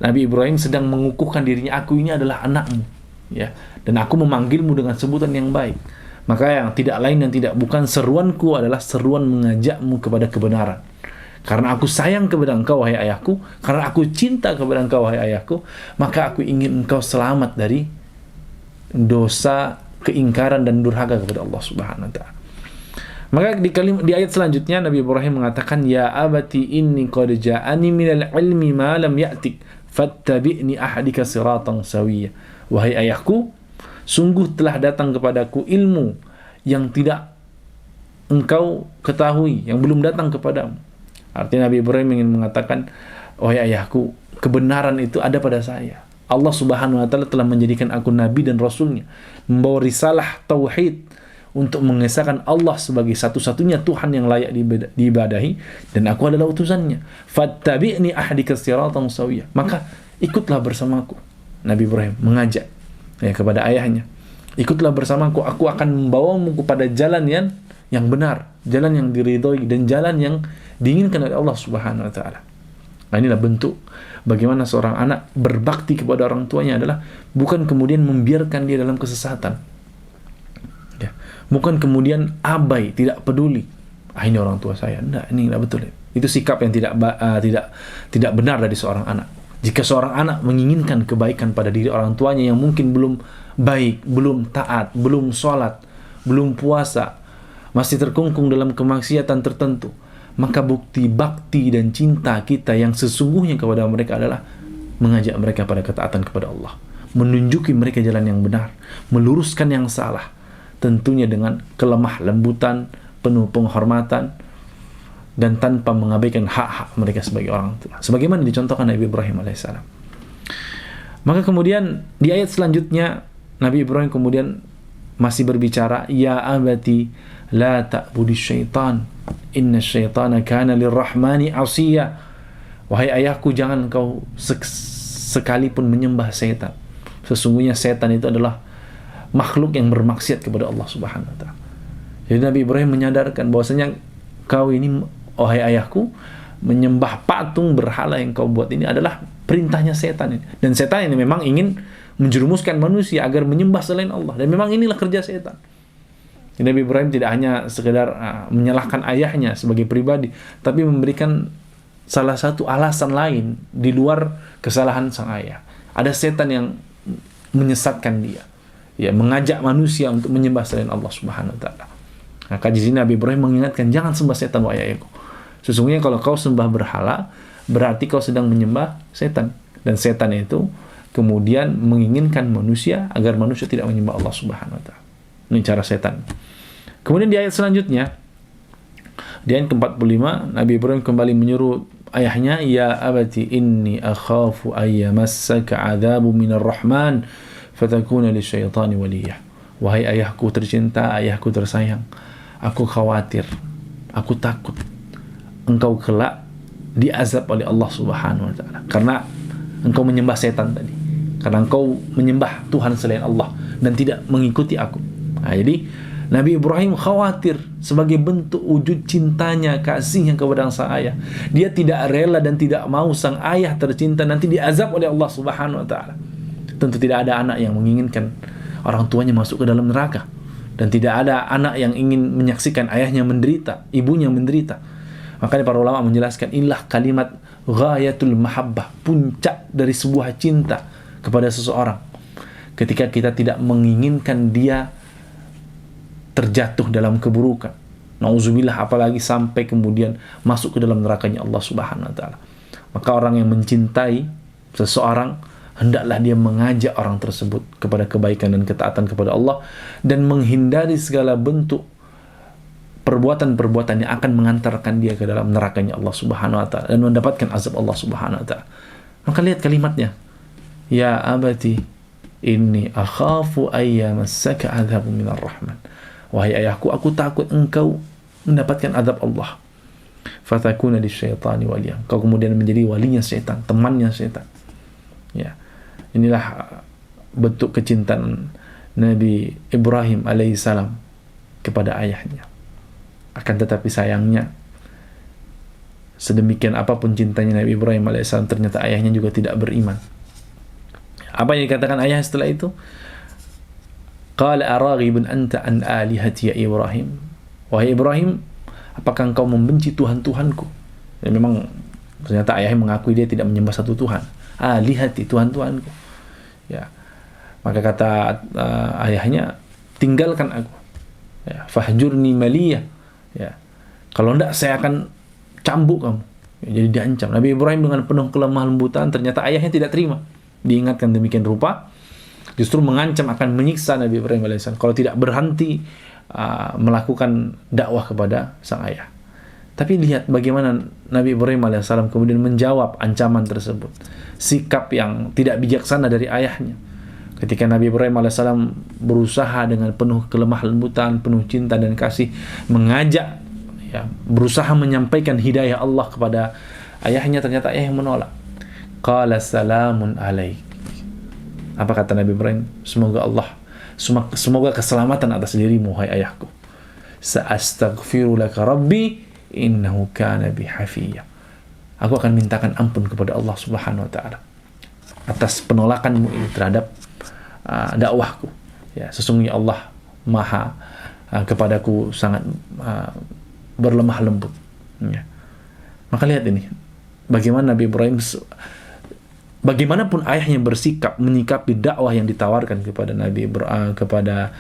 Nabi Ibrahim sedang mengukuhkan dirinya, aku ini adalah anakmu, ya, dan aku memanggilmu dengan sebutan yang baik. Maka yang tidak lain dan tidak bukan seruanku adalah seruan mengajakmu kepada kebenaran. Karena aku sayang kepada engkau wahai ayahku, karena aku cinta kepada engkau wahai ayahku, maka aku ingin engkau selamat dari dosa, keingkaran dan durhaka kepada Allah Subhanahu wa taala. Maka di ayat selanjutnya Nabi Ibrahim mengatakan, ya abati inni qad ja'ani minal ilmi ma lam ya'tik fattabi'ni ahdika siratan sawiyya. Wahai ayahku, sungguh telah datang kepadaku ilmu yang tidak engkau ketahui, yang belum datang kepadamu. Artinya Nabi Ibrahim ingin mengatakan, wahai ayahku, kebenaran itu ada pada saya. Allah Subhanahu wa taala telah menjadikan aku nabi dan rasulnya, membawa risalah tauhid untuk mengesahkan Allah sebagai satu-satunya Tuhan yang layak diibadahi, dan aku adalah utusannya. Fattabi'ni ahdika siratan sawiyya. Maka ikutlah bersamaku. Nabi Ibrahim mengajak kepada ayahnya, ikutlah bersamaku, aku akan membawamu kepada jalan yang benar, jalan yang diridhoi dan jalan yang diinginkan oleh Allah Subhanahu wa taala. Nah, inilah bentuk bagaimana seorang anak berbakti kepada orang tuanya adalah bukan kemudian membiarkan dia dalam kesesatan. Bukan kemudian abai, tidak peduli. Ini orang tua saya. Enggak, ini tidak betul. Itu sikap yang tidak benar dari seorang anak. Jika seorang anak menginginkan kebaikan pada diri orang tuanya yang mungkin belum baik, belum taat, belum sholat, belum puasa, masih terkungkung dalam kemaksiatan tertentu, maka bukti bakti dan cinta kita yang sesungguhnya kepada mereka adalah mengajak mereka pada ketaatan kepada Allah, menunjuki mereka jalan yang benar, meluruskan yang salah, tentunya dengan kelemah lembutan, penuh penghormatan, dan tanpa mengabaikan hak-hak mereka sebagai orang tua, sebagaimana dicontohkan Nabi Ibrahim alaihissalam. Maka kemudian di ayat selanjutnya Nabi Ibrahim kemudian masih berbicara, ya abati la ta'budi syaitan inna syaitana kana lirrahmani asiya. Wahai ayahku, jangan kau sekalipun menyembah setan. Sesungguhnya setan itu adalah makhluk yang bermaksiat kepada Allah Subhanahu wa taala. Jadi Nabi Ibrahim menyadarkan bahwasanya kau ini, wahai ayahku, menyembah patung berhala yang kau buat ini adalah perintahnya setan ini. Dan setan ini memang ingin menjerumuskan manusia agar menyembah selain Allah. Dan memang inilah kerja setan. Jadi Nabi Ibrahim tidak hanya sekedar menyalahkan ayahnya sebagai pribadi, tapi memberikan salah satu alasan lain di luar kesalahan sang ayah. Ada setan yang menyesatkan dia, ya, mengajak manusia untuk menyembah selain Allah Subhanahu wa taala. Maka di sini Nabi Ibrahim mengingatkan, jangan sembah setan wahai ayahku. Sesungguhnya kalau kau sembah berhala, berarti kau sedang menyembah setan. Dan setan itu kemudian menginginkan manusia agar manusia tidak menyembah Allah Subhanahu wa taala. Ini cara setan. Kemudian di ayat selanjutnya, di ayat ke-45, Nabi Ibrahim kembali menyuruh ayahnya, ya abati inni akhafu ayyamassaka adzabu minar rahman fatakuna lisyaitani waliyah. Wahai ayahku tercinta, ayahku tersayang, aku khawatir, aku takut engkau kelak diazab oleh Allah Subhanahu wa taala karena engkau menyembah setan tadi, karena engkau menyembah Tuhan selain Allah dan tidak mengikuti aku. Nah, jadi Nabi Ibrahim khawatir sebagai bentuk wujud cintanya, kasihnya kepada sang ayah. Dia tidak rela dan tidak mau sang ayah tercinta nanti diazab oleh Allah Subhanahu wa taala. Tentu tidak ada anak yang menginginkan orang tuanya masuk ke dalam neraka, dan tidak ada anak yang ingin menyaksikan ayahnya menderita, ibunya menderita. Makanya para ulama menjelaskan inilah kalimat ghayatul mahabbah, puncak dari sebuah cinta kepada seseorang. Ketika kita tidak menginginkan dia terjatuh dalam keburukan, nauzubillah, apalagi sampai kemudian masuk ke dalam nerakanya Allah Subhanahu wa taala. Maka orang yang mencintai seseorang hendaklah dia mengajak orang tersebut kepada kebaikan dan ketaatan kepada Allah, dan menghindari segala bentuk perbuatan-perbuatan yang akan mengantarkan dia ke dalam nerakanya Allah Subhanahu wa taala dan mendapatkan azab Allah Subhanahu wa taala. Maka lihat kalimatnya, ya abati inni akhafu ayyamassaka adzabun minar rahman. Wahai ayahku, aku takut engkau mendapatkan azab Allah. Fatakuna lisyaitani waliya. Kau kemudian menjadi walinya setan, temannya setan. Ya. Inilah bentuk kecintaan Nabi Ibrahim alaihissalam kepada ayahnya. Akan tetapi sayangnya, sedemikian apapun cintanya Nabi Ibrahim alaihissalam, ternyata ayahnya juga tidak beriman. Apa yang dikatakan ayah setelah itu? Qala araghibun anta an alihati ya Ibrahim. Wahai Ibrahim, apakah engkau membenci Tuhan-Tuhanku? Dan memang ternyata ayahnya mengakui dia tidak menyembah satu Tuhan. Alihati, Tuhan-Tuhanku. Ya. Maka kata ayahnya, tinggalkan aku. Ya. Fahjurni maliyah. Ya. Kalau enggak saya akan cambuk kamu. Ya, jadi diancam. Nabi Ibrahim dengan penuh kelemah lembutan, ternyata ayahnya tidak terima. Diingatkan demikian rupa, justru mengancam akan menyiksa Nabi Ibrahim alaihissalam kalau tidak berhenti melakukan dakwah kepada sang ayah. Tapi lihat bagaimana Nabi Ibrahim alaihissalam kemudian menjawab ancaman tersebut. Sikap yang tidak bijaksana dari ayahnya. Ketika Nabi Ibrahim alaihissalam berusaha dengan penuh kelemah lembutan, penuh cinta dan kasih, mengajak, ya, berusaha menyampaikan hidayah Allah kepada ayahnya, ternyata ayah yang menolak. Qala salamun alaik. Apa kata Nabi Ibrahim? Semoga keselamatan atas dirimu, hai ayahku. Sa'astaghfiru laka rabbi innahu kana bi hafiyya. Aku akan mintakan ampun kepada Allah Subhanahu wa taala atas penolakanmu ini terhadap dakwahku. Ya, sesungguhnya Allah Maha kepadaku sangat berlemah lembut. Ya. Maka lihat ini, bagaimana Nabi Ibrahim, bagaimanapun ayahnya bersikap menyikapi dakwah yang ditawarkan kepada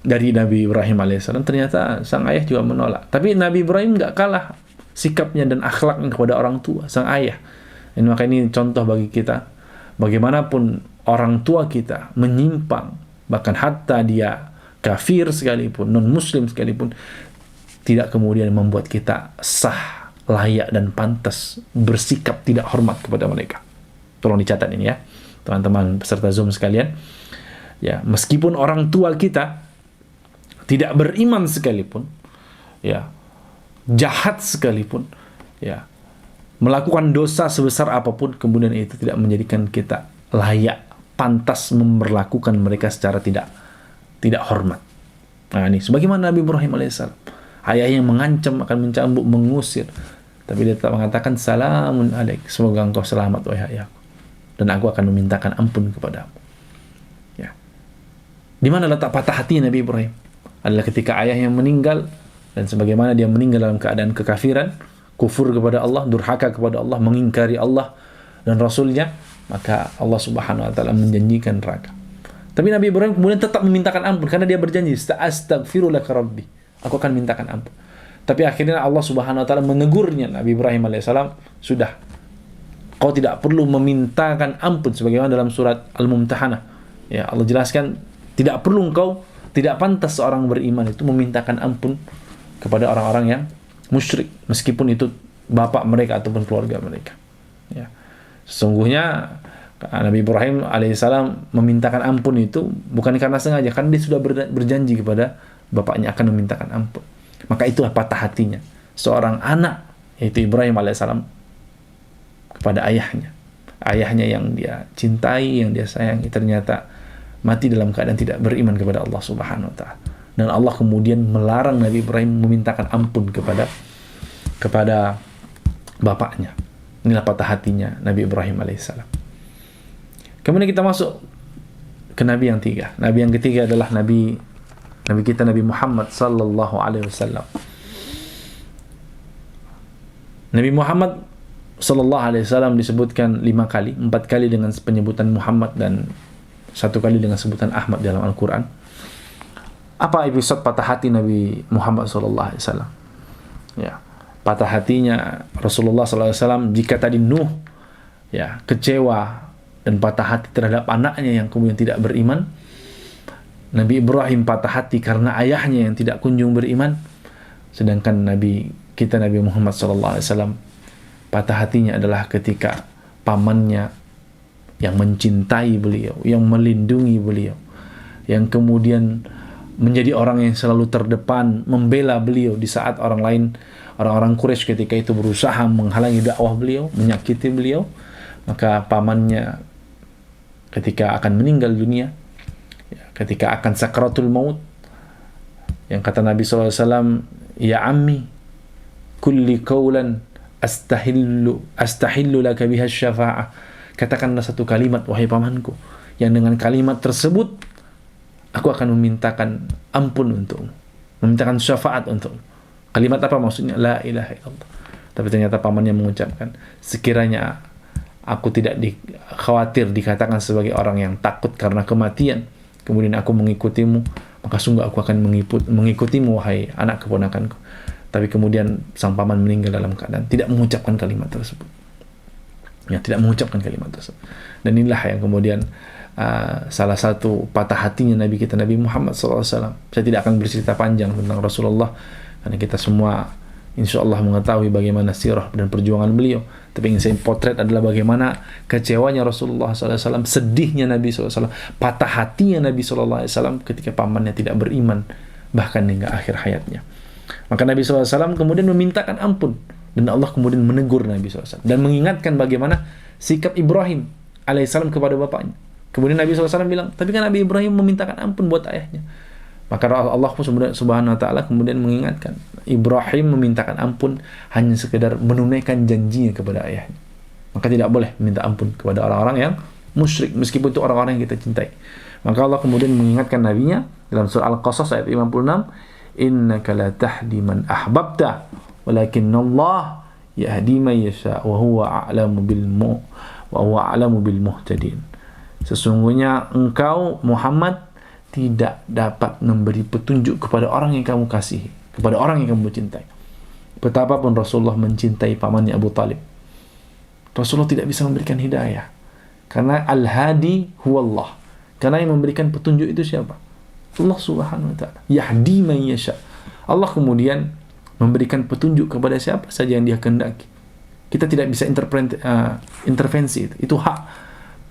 dari Nabi Ibrahim alaihissalam, ternyata sang ayah juga menolak. Tapi Nabi Ibrahim nggak kalah sikapnya dan akhlaknya kepada orang tua, sang ayah. Maka ini contoh bagi kita, bagaimanapun orang tua kita menyimpang, bahkan hatta dia kafir sekalipun, non muslim sekalipun, tidak kemudian membuat kita sah, layak dan pantas bersikap tidak hormat kepada mereka. Tolong dicatat ini ya, teman-teman peserta Zoom sekalian. Ya, meskipun orang tua kita tidak beriman sekalipun, ya, jahat sekalipun, ya, melakukan dosa sebesar apapun, kemudian itu tidak menjadikan kita layak, pantas memperlakukan mereka secara tidak hormat. Nah, ini sebagaimana Nabi Ibrahim alaihissalam, ayahnya mengancam akan mencambuk, mengusir, tapi dia tetap mengatakan salamun alaik, semoga engkau selamat wahai ayahku, dan aku akan memintakan ampun kepadamu. Ya. Di mana letak patah hati Nabi Ibrahim? Adalah ketika ayahnya meninggal, dan sebagaimana dia meninggal dalam keadaan kekafiran, kufur kepada Allah, durhaka kepada Allah, mengingkari Allah dan Rasulnya, maka Allah Subhanahu wa taala menjanjikan neraka. Tapi Nabi Ibrahim kemudian tetap memintakan ampun karena dia berjanji, astaghfiru laka rabbi, aku akan mintakan ampun. Tapi akhirnya Allah Subhanahu wa taala menegurnya, Nabi Ibrahim alaihissalam, sudah, kau tidak perlu memintakan ampun, sebagaimana dalam surat Al-Mumtahanah. Ya, Allah jelaskan, tidak perlu engkau, tidak pantas seorang beriman itu memintakan ampun kepada orang-orang yang musyrik, meskipun itu bapak mereka ataupun keluarga mereka. Ya. Sesungguhnya Nabi Ibrahim alaihissalam memintakan ampun itu bukan karena sengaja, karena dia sudah berjanji kepada bapaknya akan memintakan ampun. Maka itulah patah hatinya seorang anak, yaitu Ibrahim alaihissalam, kepada ayahnya. Ayahnya yang dia cintai, yang dia sayangi, ternyata mati dalam keadaan tidak beriman kepada Allah Subhanahu wa taala. dan Allah kemudian melarang Nabi Ibrahim memintakan ampun kepada bapaknya. Inilah patah hatinya Nabi Ibrahim alaihissalam. Kemudian kita masuk ke Nabi yang tiga. Nabi yang ketiga adalah Nabi kita Nabi Muhammad sallallahu alaihi wasallam. Nabi Muhammad sallallahu alaihi wasallam disebutkan 5 kali, 4 kali dengan penyebutan Muhammad dan 1 kali dengan sebutan Ahmad dalam Al-Quran. Apa episode patah hati Nabi Muhammad sallallahu alaihi wasallam? Ya, patah hatinya Rasulullah sallallahu alaihi wasallam jika tadi Nuh ya kecewa dan patah hati terhadap anaknya yang kemudian tidak beriman, Nabi Ibrahim patah hati karena ayahnya yang tidak kunjung beriman, sedangkan Nabi kita Nabi Muhammad sallallahu alaihi wasallam patah hatinya adalah ketika pamannya yang mencintai beliau, yang melindungi beliau, yang kemudian menjadi orang yang selalu terdepan membela beliau di saat orang orang Quraisy ketika itu berusaha menghalangi dakwah beliau, menyakiti beliau, maka pamannya ketika akan meninggal dunia, ketika akan sakaratul maut, yang kata Nabi SAW, ya ammi kulli qawlan astahillu laka biha syafa'ah, katakanlah satu kalimat wahai pamanku yang dengan kalimat tersebut aku akan memintakan ampun untukmu, memintakan syafaat untukmu. Kalimat apa maksudnya? La ilaha illallah. Tapi ternyata pamannya mengucapkan, sekiranya aku tidak khawatir dikatakan sebagai orang yang takut karena kematian, kemudian aku mengikutimu, maka sungguh aku akan mengikutimu wahai anak keponakanku. Tapi kemudian sang paman meninggal dalam keadaan tidak mengucapkan kalimat tersebut. Ya, tidak mengucapkan kalimat tersebut. Dan inilah yang kemudian salah satu patah hatinya Nabi kita Nabi Muhammad SAW. Saya tidak akan bercerita panjang tentang Rasulullah karena kita semua insya Allah mengetahui bagaimana sirah dan perjuangan beliau. Tapi yang saya potret adalah bagaimana kecewanya Rasulullah SAW, sedihnya Nabi SAW, patah hatinya Nabi SAW ketika pamannya tidak beriman bahkan hingga akhir hayatnya. Maka Nabi SAW kemudian memintakan ampun dan Allah kemudian menegur Nabi SAW dan mengingatkan bagaimana sikap Ibrahim alaihissalam kepada bapaknya. Kemudian Nabi SAW bilang, tapi kan Nabi Ibrahim memintakan ampun buat ayahnya. Maka Allah subhanahu wa ta'ala kemudian mengingatkan, Ibrahim memintakan ampun hanya sekedar menunaikan janjinya kepada ayahnya. Maka tidak boleh meminta ampun kepada orang-orang yang musyrik, meskipun itu orang-orang yang kita cintai. Maka Allah kemudian mengingatkan nabinya dalam surah Al-Qasas ayat 56, innaka la tahdi man ahbabta walakinnallaha yahdi man yasha wa huwa a'lamu bil muhtadin. Sesungguhnya engkau Muhammad tidak dapat memberi petunjuk kepada orang yang kamu kasihi, kepada orang yang kamu cintai. Betapapun Rasulullah mencintai pamannya Abu Talib, Rasulullah tidak bisa memberikan hidayah. Karena Al-Hadi huwallah. Karena yang memberikan petunjuk itu siapa? Allah subhanahu wa ta'ala. Yahdi man yasha. Allah kemudian memberikan petunjuk kepada siapa saja yang dia kehendaki. Kita tidak bisa intervensi itu. Itu hak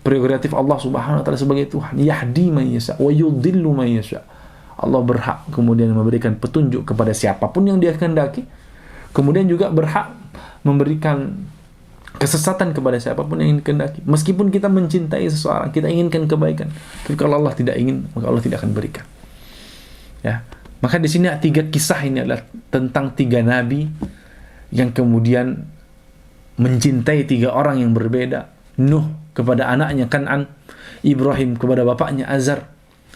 prerogatif Allah subhanahu wa ta'ala sebagai Tuhan. Yahdi man yasha wa yudhillu man yasha. Allah berhak kemudian memberikan petunjuk kepada siapapun yang dia kehendaki, kemudian juga berhak memberikan kesesatan kepada siapapun yang kehendaki. Meskipun kita mencintai seseorang, kita inginkan kebaikan, tapi kalau Allah tidak ingin, maka Allah tidak akan berikan. Ya, maka di sini 3 kisah ini adalah tentang 3 nabi yang kemudian mencintai 3 orang yang berbeda. Nuh kepada anaknya Kan'an, Ibrahim kepada bapaknya Azar,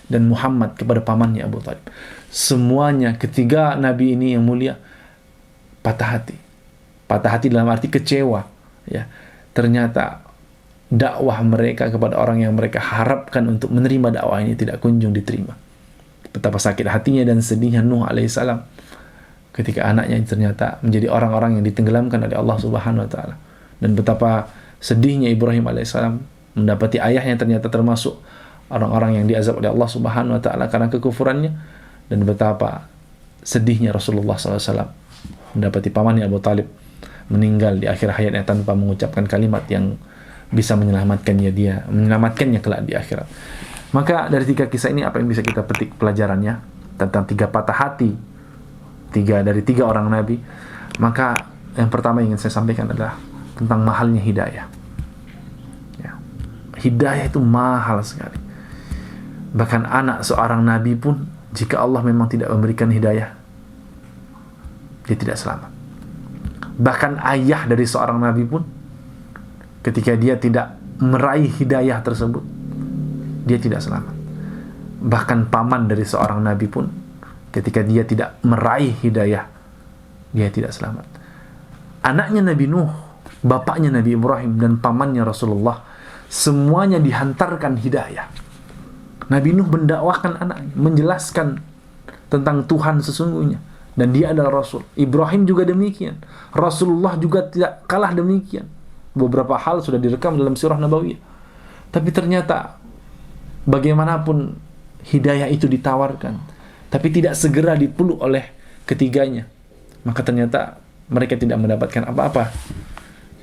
dan Muhammad kepada pamannya Abu Talib. Semuanya ketiga nabi ini yang mulia patah hati. Patah hati dalam arti kecewa. Ya, ternyata dakwah mereka kepada orang yang mereka harapkan untuk menerima dakwah ini tidak kunjung diterima. Betapa sakit hatinya dan sedihnya Nuh alaihissalam ketika anaknya ternyata menjadi orang-orang yang ditenggelamkan oleh Allah subhanahu wa ta'ala. Dan betapa sedihnya Ibrahim alaihissalam mendapati ayahnya ternyata termasuk orang-orang yang diazab oleh Allah subhanahu wa ta'ala karena kekufurannya. Dan betapa sedihnya Rasulullah SAW mendapati pamannya Abu Talib meninggal di akhir hayatnya tanpa mengucapkan kalimat yang bisa menyelamatkannya kelak di akhirat. Maka dari 3 kisah ini apa yang bisa kita petik pelajarannya tentang 3 patah hati dari 3 orang nabi? Maka yang pertama yang ingin saya sampaikan adalah tentang mahalnya hidayah. Ya. Hidayah itu mahal sekali. Bahkan anak seorang nabi pun jika Allah memang tidak memberikan hidayah, dia tidak selamat. Bahkan ayah dari seorang nabi pun, ketika dia tidak meraih hidayah tersebut, dia tidak selamat. Bahkan paman dari seorang nabi pun, ketika dia tidak meraih hidayah, dia tidak selamat. Anaknya Nabi Nuh, bapaknya Nabi Ibrahim, dan pamannya Rasulullah, semuanya dihantarkan hidayah. Nabi Nuh mendakwahkan anaknya, menjelaskan tentang Tuhan sesungguhnya, dan dia adalah Rasul. Ibrahim juga demikian. Rasulullah juga tidak kalah demikian. Beberapa hal sudah direkam dalam sirah Nabawiyah. Tapi ternyata bagaimanapun hidayah itu ditawarkan, tapi tidak segera dipeluk oleh ketiganya, maka ternyata mereka tidak mendapatkan apa-apa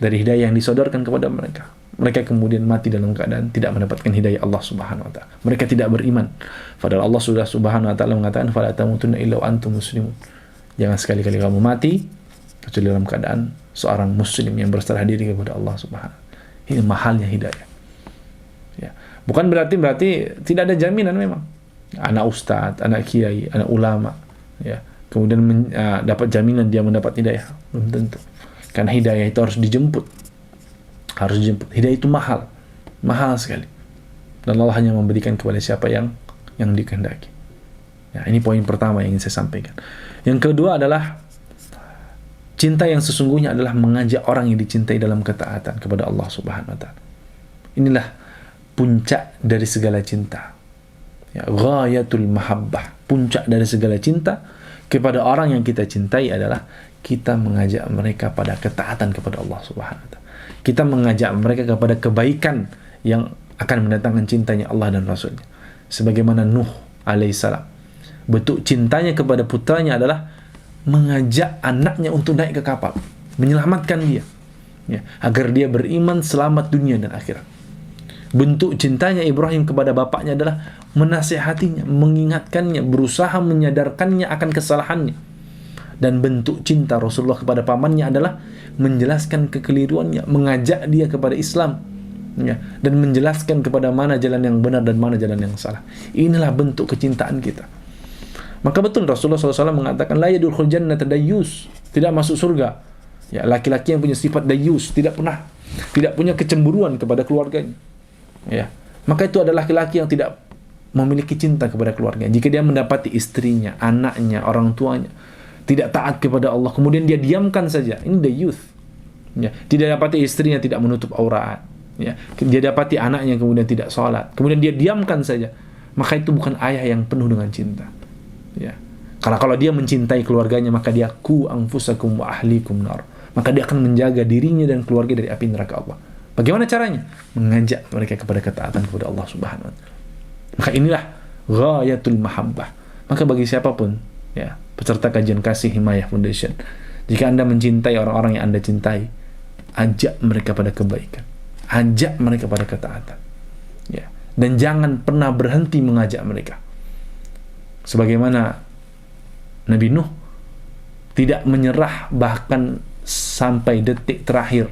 dari hidayah yang disodorkan kepada mereka. Mereka kemudian mati dalam keadaan tidak mendapatkan hidayah Allah Subhanahu wa taala. Mereka tidak beriman. Padahal Allah sudah Subhanahu wa taala mengatakan, "Fala tamutunna illa wa antum muslimun." Jangan sekali-kali kamu mati kecuali dalam keadaan seorang muslim yang berserah diri kepada Allah Subhanahu. Ini mahalnya hidayah. Ya. Bukan berarti tidak ada jaminan memang. Anak ustadz, anak kiai, anak ulama, ya, kemudian dapat jaminan dia mendapat hidayah, belum tentu. Karena hidayah itu harus dijemput. Hidayah itu mahal sekali. Dan Allah hanya memberikan kepada siapa yang dikehendaki. Ya, ini poin pertama yang ingin saya sampaikan. Yang kedua adalah cinta yang sesungguhnya adalah mengajak orang yang dicintai dalam ketaatan kepada Allah Subhanahu wa taala. Inilah puncak dari segala cinta. Ya, ghayatul mahabbah, puncak dari segala cinta kepada orang yang kita cintai adalah kita mengajak mereka pada ketaatan kepada Allah Subhanahu wa taala. Kita mengajak mereka kepada kebaikan yang akan mendatangkan cintanya Allah dan Rasulnya. Sebagaimana Nuh alaihissalam, bentuk cintanya kepada putranya adalah mengajak anaknya untuk naik ke kapal, menyelamatkan dia, ya, agar dia beriman selamat dunia dan akhirat. Bentuk cintanya Ibrahim kepada bapaknya adalah menasihatinya, mengingatkannya, berusaha menyadarkannya akan kesalahannya. Dan bentuk cinta Rasulullah kepada pamannya adalah menjelaskan kekeliruannya, mengajak dia kepada Islam, ya, dan menjelaskan kepada mana jalan yang benar dan mana jalan yang salah. Inilah bentuk kecintaan kita. Maka betul Rasulullah SAW mengatakan, la yadkhul jannata dayyus, tidak masuk surga, ya, laki-laki yang punya sifat dayyus, tidak punya kecemburuan kepada keluarganya. Ya, maka itu adalah laki-laki yang tidak memiliki cinta kepada keluarga. Jika dia mendapati istrinya, anaknya, orang tuanya tidak taat kepada Allah, kemudian dia diamkan saja, ini dayyuth. Ya, tidak dapati istrinya tidak menutup aurat, ya, dia dapati anaknya kemudian tidak sholat, kemudian dia diamkan saja, maka itu bukan ayah yang penuh dengan cinta. Ya, karena kalau dia mencintai keluarganya, maka dia ku anfusakum wa ahlikum nar, maka dia akan menjaga dirinya dan keluarga dari api neraka Allah. Bagaimana caranya? Mengajak mereka kepada ketaatan kepada Allah Subhanahu wa taala. Maka inilah ghayatul mahabbah. Maka bagi siapapun, ya, peserta kajian Kasih Himayah Foundation, jika Anda mencintai orang-orang yang Anda cintai, ajak mereka pada kebaikan, ajak mereka pada ketaatan, ya, dan jangan pernah berhenti mengajak mereka. Sebagaimana Nabi Nuh tidak menyerah bahkan sampai detik terakhir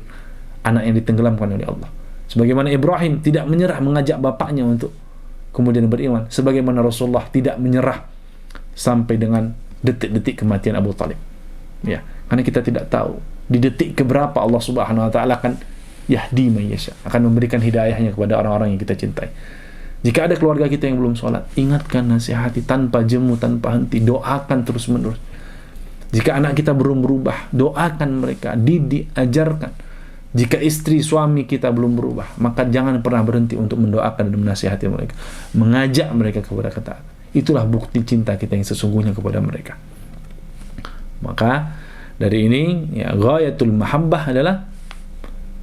anak yang ditenggelamkan oleh Allah. Sebagaimana Ibrahim tidak menyerah mengajak bapaknya untuk kemudian beriman. Sebagaimana Rasulullah tidak menyerah sampai dengan detik-detik kematian Abu Talib. Ya, karena kita tidak tahu di detik keberapa Allah Subhanahu wa taala akan yahdi man yasha, akan memberikan hidayahnya kepada orang-orang yang kita cintai. Jika ada keluarga kita yang belum sholat, ingatkan, nasihati tanpa jemu, tanpa henti, doakan terus-menerus. Jika anak kita belum berubah, doakan mereka, didik, ajarkan. Jika istri, suami kita belum berubah, maka jangan pernah berhenti untuk mendoakan dan menasihati mereka, mengajak mereka kepada ketaatan. Itulah bukti cinta kita yang sesungguhnya kepada mereka. Maka dari ini, ya, ghayatul mahabbah adalah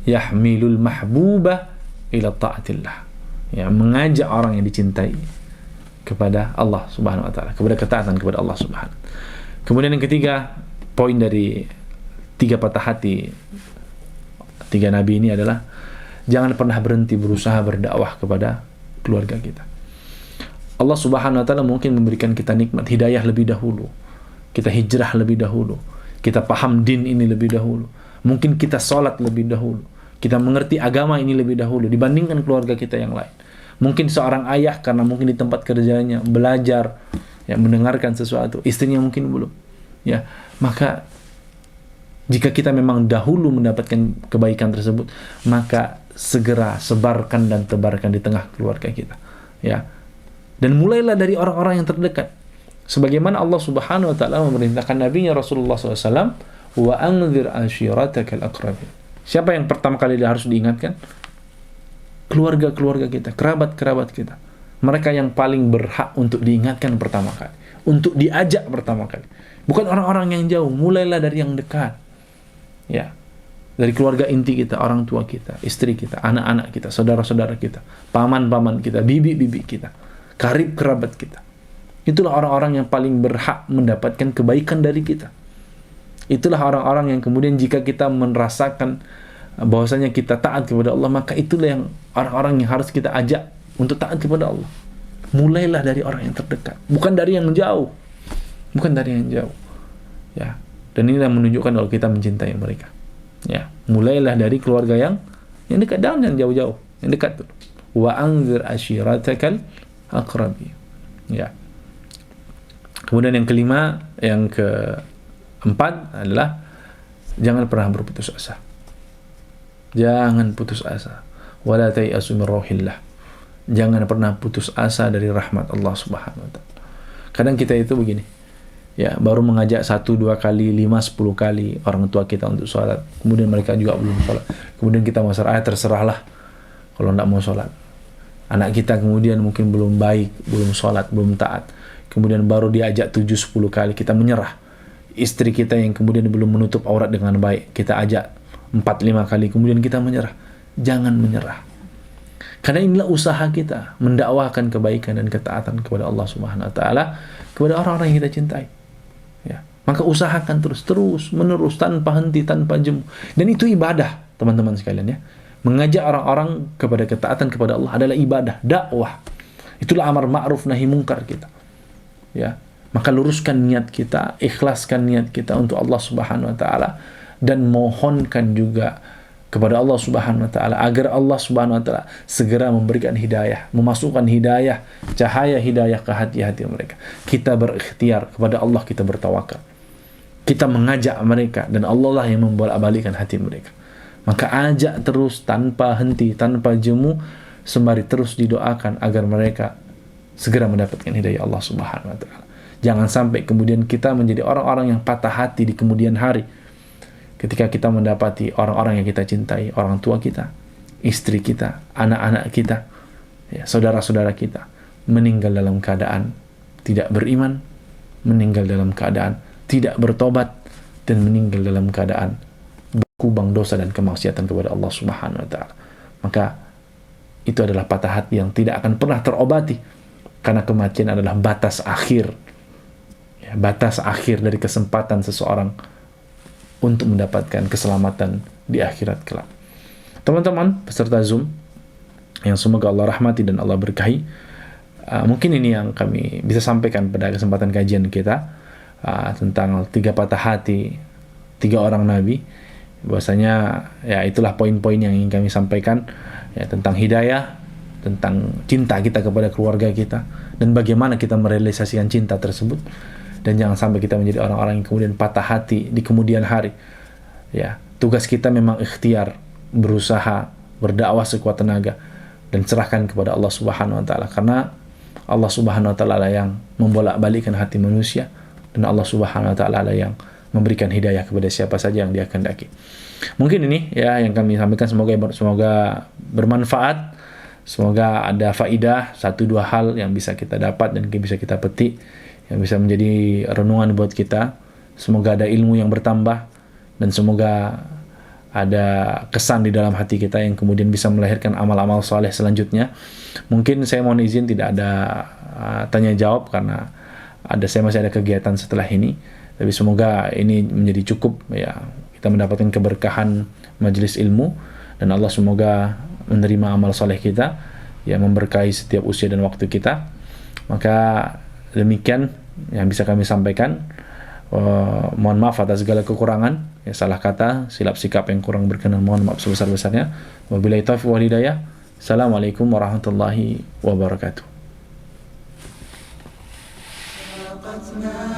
yahmilul mahbubah ila ta'atillah, ya, mengajak orang yang dicintai kepada Allah Subhanahu wa taala, kepada ketaatan kepada Allah Subhanahu. Kemudian yang ketiga, poin dari 3 patah hati 3 nabi ini adalah jangan pernah berhenti berusaha berdakwah kepada keluarga kita. Allah Subhanahu wa taala mungkin memberikan kita nikmat hidayah lebih dahulu. Kita hijrah lebih dahulu. Kita paham din ini lebih dahulu. Mungkin kita salat lebih dahulu. Kita mengerti agama ini lebih dahulu dibandingkan keluarga kita yang lain. Mungkin seorang ayah karena mungkin di tempat kerjanya belajar, ya, mendengarkan sesuatu, istrinya mungkin belum, ya, maka jika kita memang dahulu mendapatkan kebaikan tersebut, maka segera sebarkan dan tebarkan di tengah keluarga kita, ya. Dan mulailah dari orang-orang yang terdekat. Sebagaimana Allah Subhanahu wa taala memerintahkan nabinya Rasulullah SAW, wa anzir ashiratakal aqrabin. Siapa yang pertama kali harus diingatkan? Keluarga-keluarga kita, kerabat-kerabat kita. Mereka yang paling berhak untuk diingatkan pertama kali, untuk diajak pertama kali. Bukan orang-orang yang jauh, mulailah dari yang dekat. Ya. Dari keluarga inti kita, orang tua kita, istri kita, anak-anak kita, saudara-saudara kita, paman-paman kita, bibi-bibi kita, karib kerabat kita. Itulah orang-orang yang paling berhak mendapatkan kebaikan dari kita. Itulah orang-orang yang kemudian jika kita merasakan bahwasanya kita taat kepada Allah, maka itulah yang orang-orang yang harus kita ajak untuk taat kepada Allah. Mulailah dari orang yang terdekat, bukan dari yang jauh. Bukan dari yang jauh. Ya. Dan inilah menunjukkan kalau kita mencintai mereka. Ya, mulailah dari keluarga yang dekat, jangan yang jauh-jauh, yang dekat tuh. Wa anzir ashiratakal aqrabi. Ya. Kemudian yang kelima, yang keempat adalah jangan pernah berputus asa. Jangan putus asa. Wala tayasu min rauhillah. Jangan pernah putus asa dari rahmat Allah Subhanahu wa taala. Kadang kita itu begini. Ya, baru mengajak 1, 2 kali, 5, 10 kali orang tua kita untuk sholat. Kemudian mereka juga belum sholat. Kemudian kita masalah, terserahlah kalau tidak mau sholat. Anak kita kemudian mungkin belum baik, belum sholat, belum taat. Kemudian baru diajak 7, 10 kali, kita menyerah. Istri kita yang kemudian belum menutup aurat dengan baik, kita ajak 4, 5 kali, kemudian kita menyerah. Jangan menyerah. Karena inilah usaha kita mendakwahkan kebaikan dan ketaatan kepada Allah Subhanahu wa taala, kepada orang-orang yang kita cintai. Ya. Maka usahakan terus menerus, tanpa henti, tanpa jemu. Dan itu ibadah, teman-teman sekalian, ya. Mengajak orang-orang kepada ketaatan kepada Allah adalah ibadah, dakwah. Itulah amar ma'ruf nahi mungkar kita. Ya. Maka luruskan niat kita, ikhlaskan niat kita untuk Allah Subhanahu wa taala, dan mohonkan juga kepada Allah Subhanahu wa taala agar Allah Subhanahu wa taala segera memberikan hidayah, memasukkan hidayah, cahaya hidayah ke hati-hati mereka. Kita berikhtiar kepada Allah, kita bertawakal. Kita mengajak mereka dan Allah lah yang membolak-balikkan hati mereka. Maka ajak terus tanpa henti, tanpa jemu, sembari terus didoakan agar mereka segera mendapatkan hidayah Allah Subhanahu wa taala. Jangan sampai kemudian kita menjadi orang-orang yang patah hati di kemudian hari. Ketika kita mendapati orang-orang yang kita cintai, orang tua kita, istri kita, anak-anak kita, ya, saudara-saudara kita, meninggal dalam keadaan tidak beriman, meninggal dalam keadaan tidak bertobat, dan meninggal dalam keadaan berkubang dosa dan kemaksiatan kepada Allah Subhanahu wa taala. Maka itu adalah patah hati yang tidak akan pernah terobati, karena kematian adalah batas akhir, ya, batas akhir dari kesempatan seseorang untuk mendapatkan keselamatan di akhirat kelak. Teman-teman peserta Zoom yang semoga Allah rahmati dan Allah berkahi, mungkin ini yang kami bisa sampaikan pada kesempatan kajian kita tentang 3 patah hati 3 orang Nabi. Bahwasanya ya itulah poin-poin yang ingin kami sampaikan, ya, tentang hidayah, tentang cinta kita kepada keluarga kita, dan bagaimana kita merealisasikan cinta tersebut. Dan jangan sampai kita menjadi orang-orang yang kemudian patah hati di kemudian hari. Ya, tugas kita memang ikhtiar, berusaha, berdakwah sekuat tenaga, dan serahkan kepada Allah Subhanahu wa taala, karena Allah Subhanahu wa taala lah yang membolak-balikkan hati manusia, dan Allah Subhanahu wa taala lah yang memberikan hidayah kepada siapa saja yang Dia kehendaki. Mungkin ini ya yang kami sampaikan, semoga bermanfaat, semoga ada faidah, 1-2 hal yang bisa kita dapat dan bisa kita petik, yang bisa menjadi renungan buat kita. Semoga ada ilmu yang bertambah, dan semoga ada kesan di dalam hati kita yang kemudian bisa melahirkan amal-amal soleh selanjutnya. Mungkin saya mohon izin tidak ada tanya jawab karena saya masih ada kegiatan setelah ini. Tapi semoga ini menjadi cukup, ya, kita mendapatkan keberkahan majelis ilmu, dan Allah semoga menerima amal soleh kita, ya, memberkahi setiap usia dan waktu kita. Maka demikian yang bisa kami sampaikan. Mohon maaf atas segala kekurangan, ya, salah kata, silap sikap yang kurang berkenan, mohon maaf sebesar-besarnya. Wabillahi taufiq wal hidayah. Assalamualaikum warahmatullahi wabarakatuh. نفسي